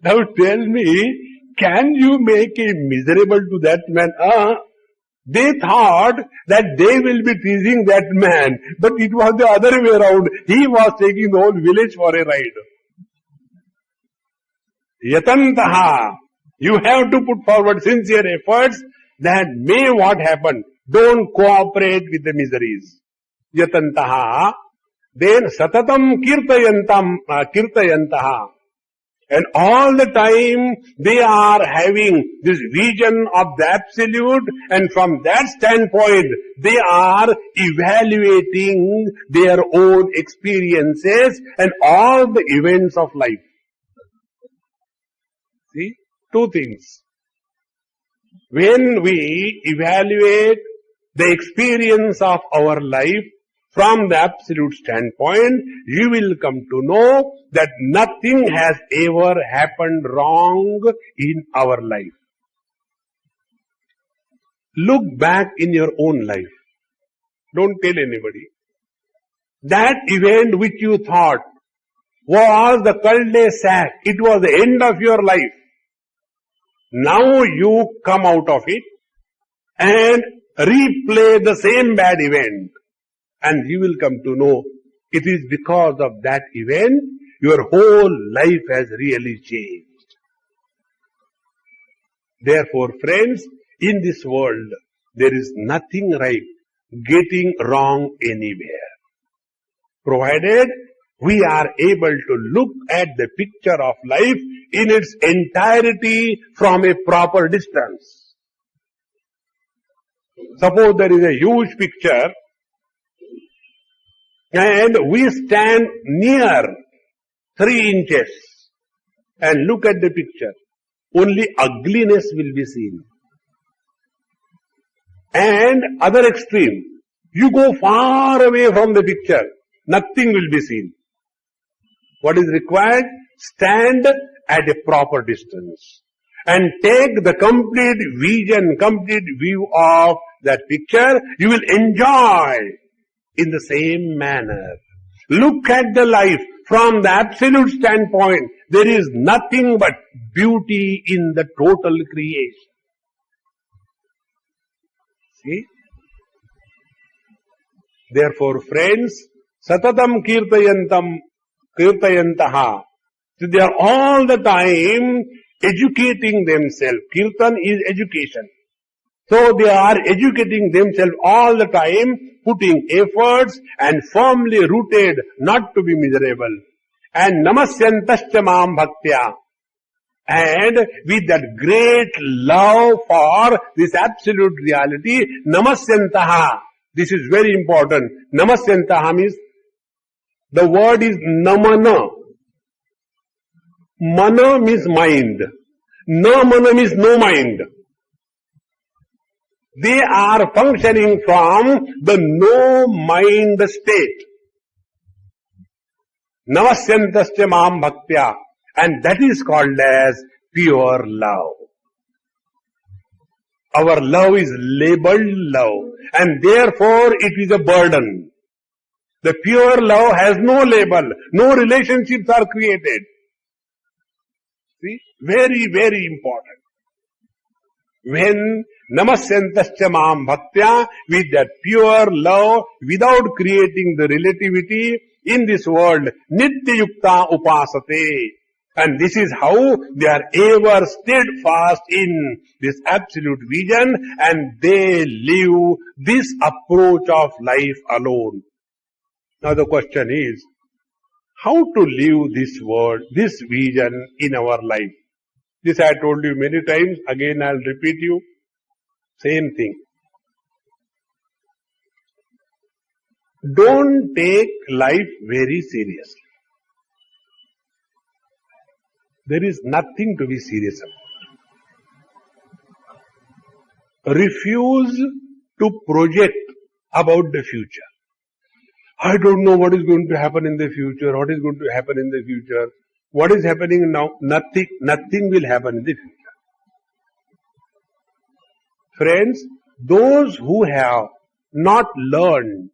Now tell me, can you make a miserable to that man? They thought that they will be teasing that man, but it was the other way around. He was taking the whole village for a ride. Yatantaha, you have to put forward sincere efforts that may what happen. Don't cooperate with the miseries. Yatantaha, then satatam kirtayantaha. And all the time they are having this vision of the absolute, and from that standpoint they are evaluating their own experiences and all the events of life. See, two things. When we evaluate the experience of our life from the absolute standpoint, you will come to know that nothing has ever happened wrong in our life. Look back in your own life. Don't tell anybody. That event which you thought was the cul-de-sac, it was the end of your life. Now you come out of it and replay the same bad event. And you will come to know it is because of that event your whole life has really changed. Therefore, friends, in this world there is nothing right getting wrong anywhere. Provided we are able to look at the picture of life in its entirety from a proper distance. Suppose there is a huge picture and we stand near 3 inches and look at the picture. Only ugliness will be seen. And other extreme, you go far away from the picture, nothing will be seen. What is required? Stand at a proper distance and take the complete vision, complete view of that picture. You will enjoy in the same manner. Look at the life from the absolute standpoint. There is nothing but beauty in the total creation. See? Therefore, friends, satatam kirtayantaha. So they are all the time educating themselves. Kirtan is education. So they are educating themselves all the time, putting efforts and firmly rooted not to be miserable. And namasyantascha mam bhaktya. And with that great love for this absolute reality, namasyantaha, This is very important. Namasyantah means, the word is namana. Mana means mind. Namana means no mind. They are functioning from the no mind state. Navasyantascha mam bhaktya. And that is called as pure love. Our love is labeled love, and therefore it is a burden. The pure love has no label, no relationships are created. See, very, very important. When namasyantascha mam bhaktya, with that pure love, without creating the relativity in this world, nitya yukta upasate. And this is how they are ever steadfast in this absolute vision, and they live this approach of life alone. Now the question is, how to live this word, this vision in our life? This I told you many times, again I'll repeat you, same thing. Don't take life very seriously. There is nothing to be serious about. Refuse to project about the future. I don't know what is going to happen in the future, what is going to happen in the future. What is happening now? Nothing will happen in the future. Friends, those who have not learned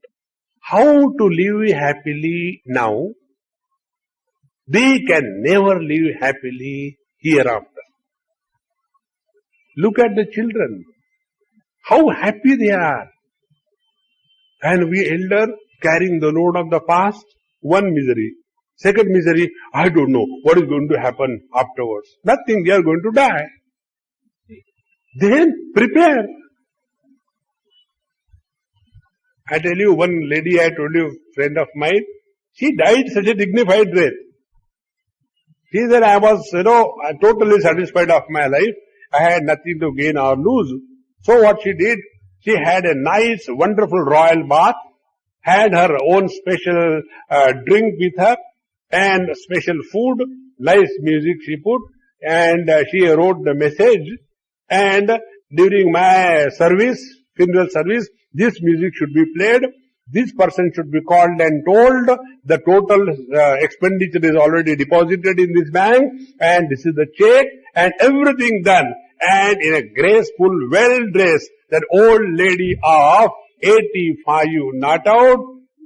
how to live happily now, they can never live happily hereafter. Look at the children. How happy they are. And we elder carrying the load of the past, one misery. Second misery, I don't know what is going to happen afterwards. Nothing, they are going to die. Then prepare. I tell you, one lady I told you, friend of mine, she died such a dignified death. She said, I was, totally satisfied of my life. I had nothing to gain or lose. So what she did, she had a nice, wonderful royal bath, had her own special drink with her, and special food, nice music she put, and she wrote the message, and during my service, funeral service, this music should be played. This person should be called and told the total expenditure is already deposited in this bank, and this is the check, and everything done. And in a graceful, well-dressed, that old lady of 85, not out,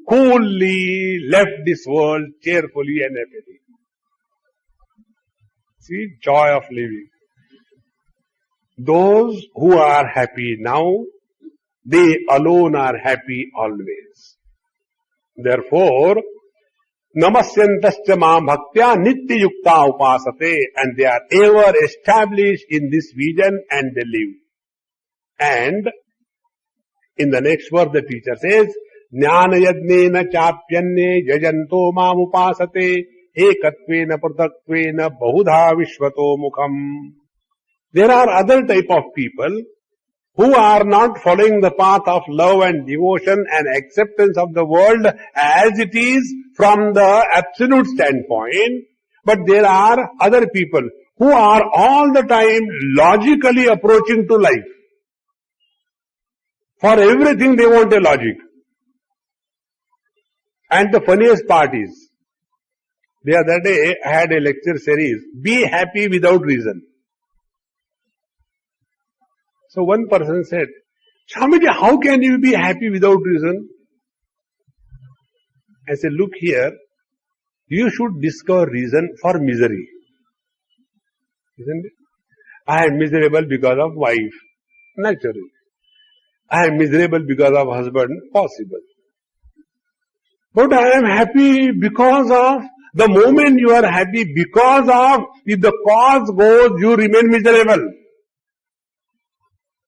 coolly left this world cheerfully and happily. See, joy of living. Those who are happy now, they alone are happy always. Therefore, namasyantascha mam bhaktya nitya yukta upasate, and they are ever established in this vision and they live. And in the next verse the teacher says, jnana yajnena chapyanne yajanto mam upasate ekatvena prataktvena bahudha vishvato mukham. There are other type of people who are not following the path of love and devotion and acceptance of the world as it is from the absolute standpoint, but there are other people who are all the time logically approaching to life. For everything they want a logic. And the funniest part is, the other day I had a lecture series, Be Happy Without Reason. So one person said, Swamiji, how can you be happy without reason? I said, look here, you should discover reason for misery. Isn't it? I am miserable because of wife. Naturally. I am miserable because of husband. Possible. But I am happy because of, the moment you are happy because of, if the cause goes, you remain miserable.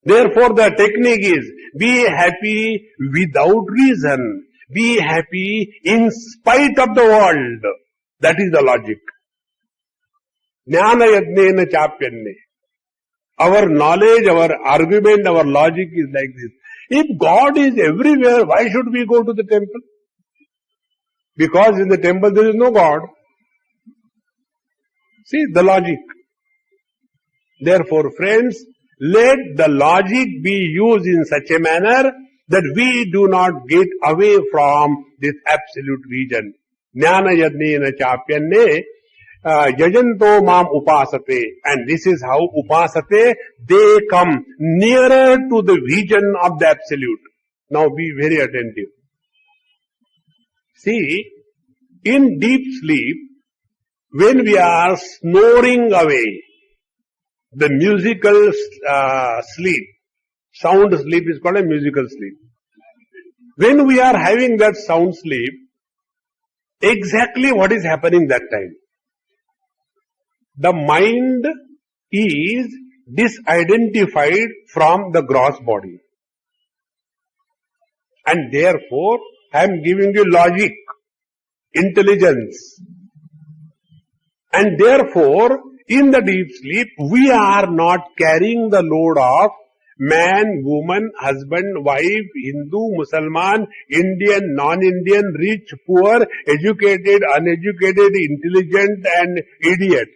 Therefore, the technique is, be happy without reason. Be happy in spite of the world. That is the logic. Jnana yajnena chapyanne. Our knowledge, our argument, our logic is like this. If God is everywhere, why should we go to the temple? Because in the temple there is no God. See the logic. Therefore, friends, let the logic be used in such a manner that we do not get away from this absolute region. Jnana yadnena chapyanne yajanto mam upasate. And this is how upasate, they come nearer to the region of the absolute. Now be very attentive. See, in deep sleep, when we are snoring away, the musical sleep, sound sleep is called a musical sleep. When we are having that sound sleep, exactly what is happening that time? The mind is disidentified from the gross body. And therefore, I am giving you logic, intelligence. And therefore, in the deep sleep, we are not carrying the load of man, woman, husband, wife, Hindu, Muslim, Indian, non-Indian, rich, poor, educated, uneducated, intelligent and idiot.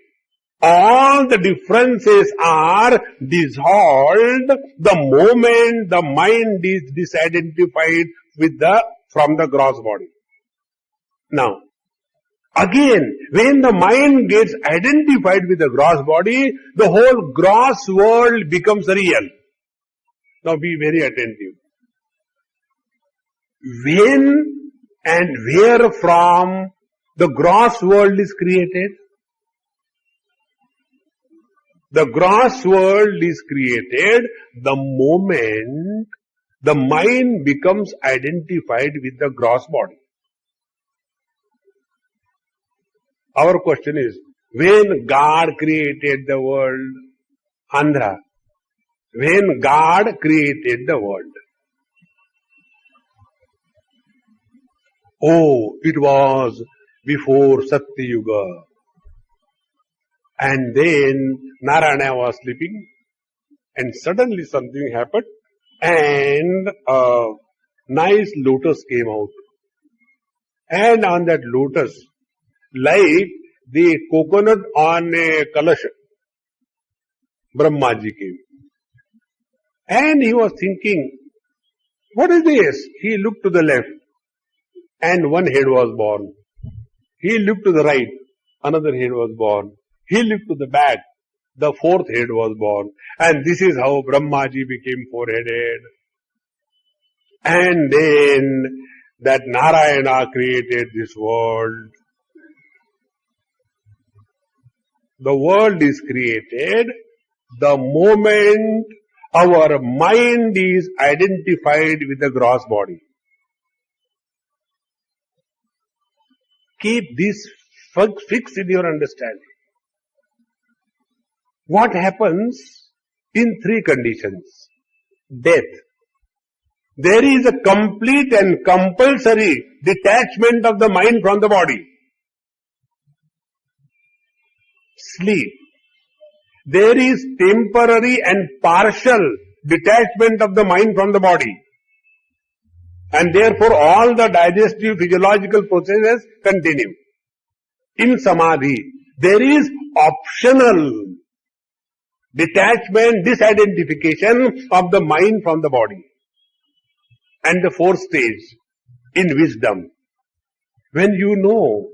All the differences are dissolved the moment the mind is disidentified from the gross body. Now, again, when the mind gets identified with the gross body, the whole gross world becomes real. Now be very attentive. When and where from the gross world is created? The gross world is created the moment the mind becomes identified with the gross body. Our question is, when God created the world, Andhra, when God created the world, oh, it was before Satya Yuga. And then Narayana was sleeping and suddenly something happened and a nice lotus came out. And on that lotus, like the coconut on a kalash, Brahmaji came. And he was thinking, what is this? He looked to the left and one head was born. He looked to the right, another head was born. He looked to the back, the fourth head was born. And this is how Brahmaji became four-headed. And then that Narayana created this world. The world is created the moment our mind is identified with the gross body. Keep this fixed in your understanding. What happens in three conditions? Death. There is a complete and compulsory detachment of the mind from the body. Sleep. There is temporary and partial detachment of the mind from the body. And therefore all the digestive physiological processes continue. In Samadhi, there is optional detachment, disidentification of the mind from the body. And the fourth stage, in wisdom, when you know,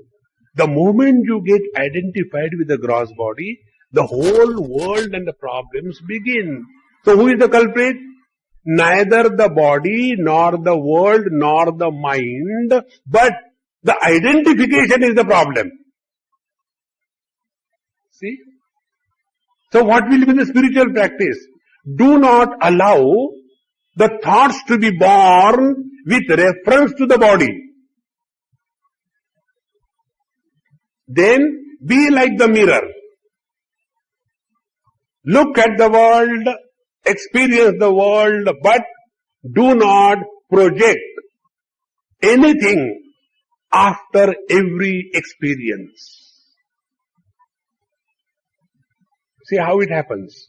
the moment you get identified with the gross body, the whole world and the problems begin. So who is the culprit? Neither the body, nor the world, nor the mind, but the identification is the problem. See? So what will be the spiritual practice? Do not allow the thoughts to be born with reference to the body. Then be like the mirror. Look at the world, experience the world, but do not project anything after every experience. See how it happens.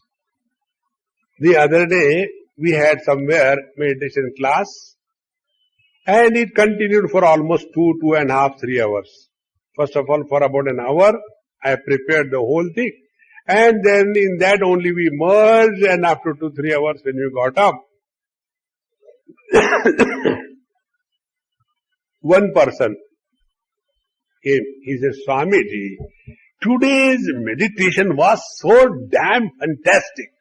The other day, we had somewhere meditation class, and it continued for almost 2.5, 3 hours. First of all, for about an hour, I prepared the whole thing. And then in that only we merged, and after 2-3 hours when we got up, one person came. He said, Swamiji, today's meditation was so damn fantastic.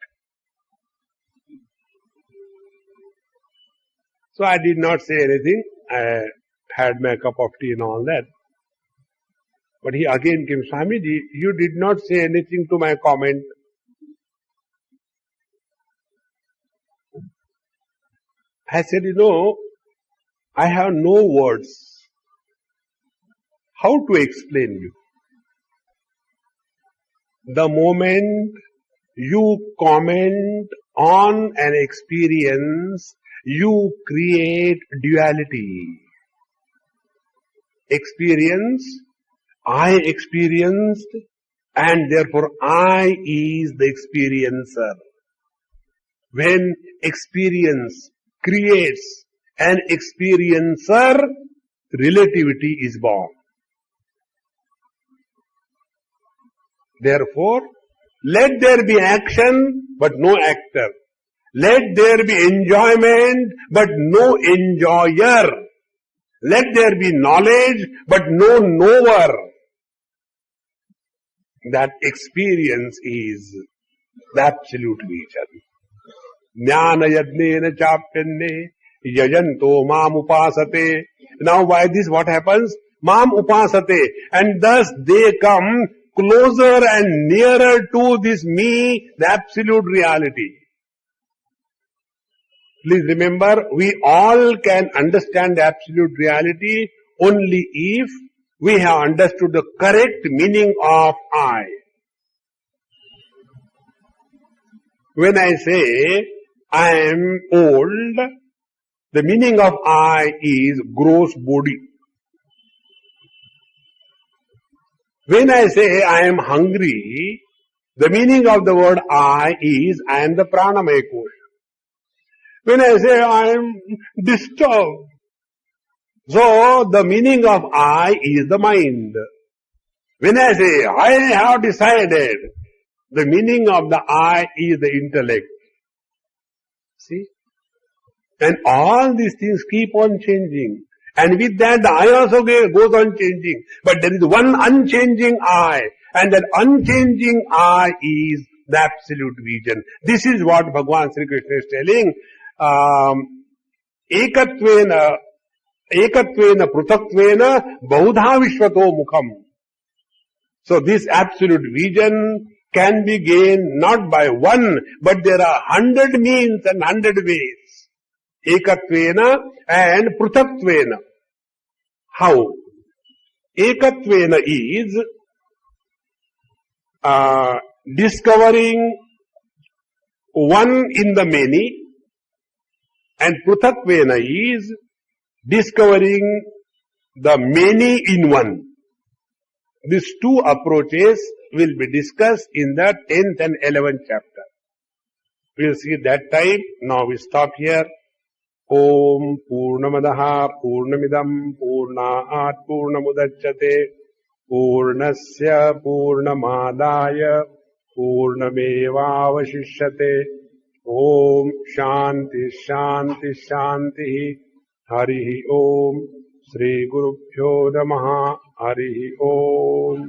So I did not say anything. I had my cup of tea and all that. But he again came, Swamiji, you did not say anything to my comment. I said, I have no words. How to explain you? The moment you comment on an experience, you create duality. Experience, I experienced, and therefore I is the experiencer. When experience creates an experiencer, relativity is born. Therefore, let there be action, but no actor. Let there be enjoyment, but no enjoyer. Let there be knowledge, but no knower. That experience is the absolute vision. Jnana yajnena chapyanne yajanto mam upasate. Now by this what happens? Mam upasate. And thus they come closer and nearer to this me, the absolute reality. Please remember, we all can understand the absolute reality only if we have understood the correct meaning of I. When I say I am old, the meaning of I is gross body. When I say I am hungry, the meaning of the word I is I am the pranamaya kosha. When I say I am disturbed, so the meaning of I is the mind. When I say I have decided, the meaning of the I is the intellect. See? And all these things keep on changing. And with that the I also goes on changing. But there is one unchanging I. And that unchanging I is the absolute vision. This is what Bhagavan Sri Krishna is telling. Ekatvena prutatvena bahudha vishvato mukham. So this absolute vision can be gained not by one, but there are 100 means and 100 ways. Ekatvena and prutatvena. How? Ekatvena is discovering one in the many, and prutatvena is discovering the many in one. These two approaches will be discussed in the 10th and 11th chapter. We will see that time. Now we stop here. Om Purnamadaha Purnamidam Purnaat Purnamudachyate Purnasya Purnamadaya Purnamevavashishyate. Om Shanti Shanti Shanti. Harihi Om. Shri Gurubhyo Namaha. Harihi Om.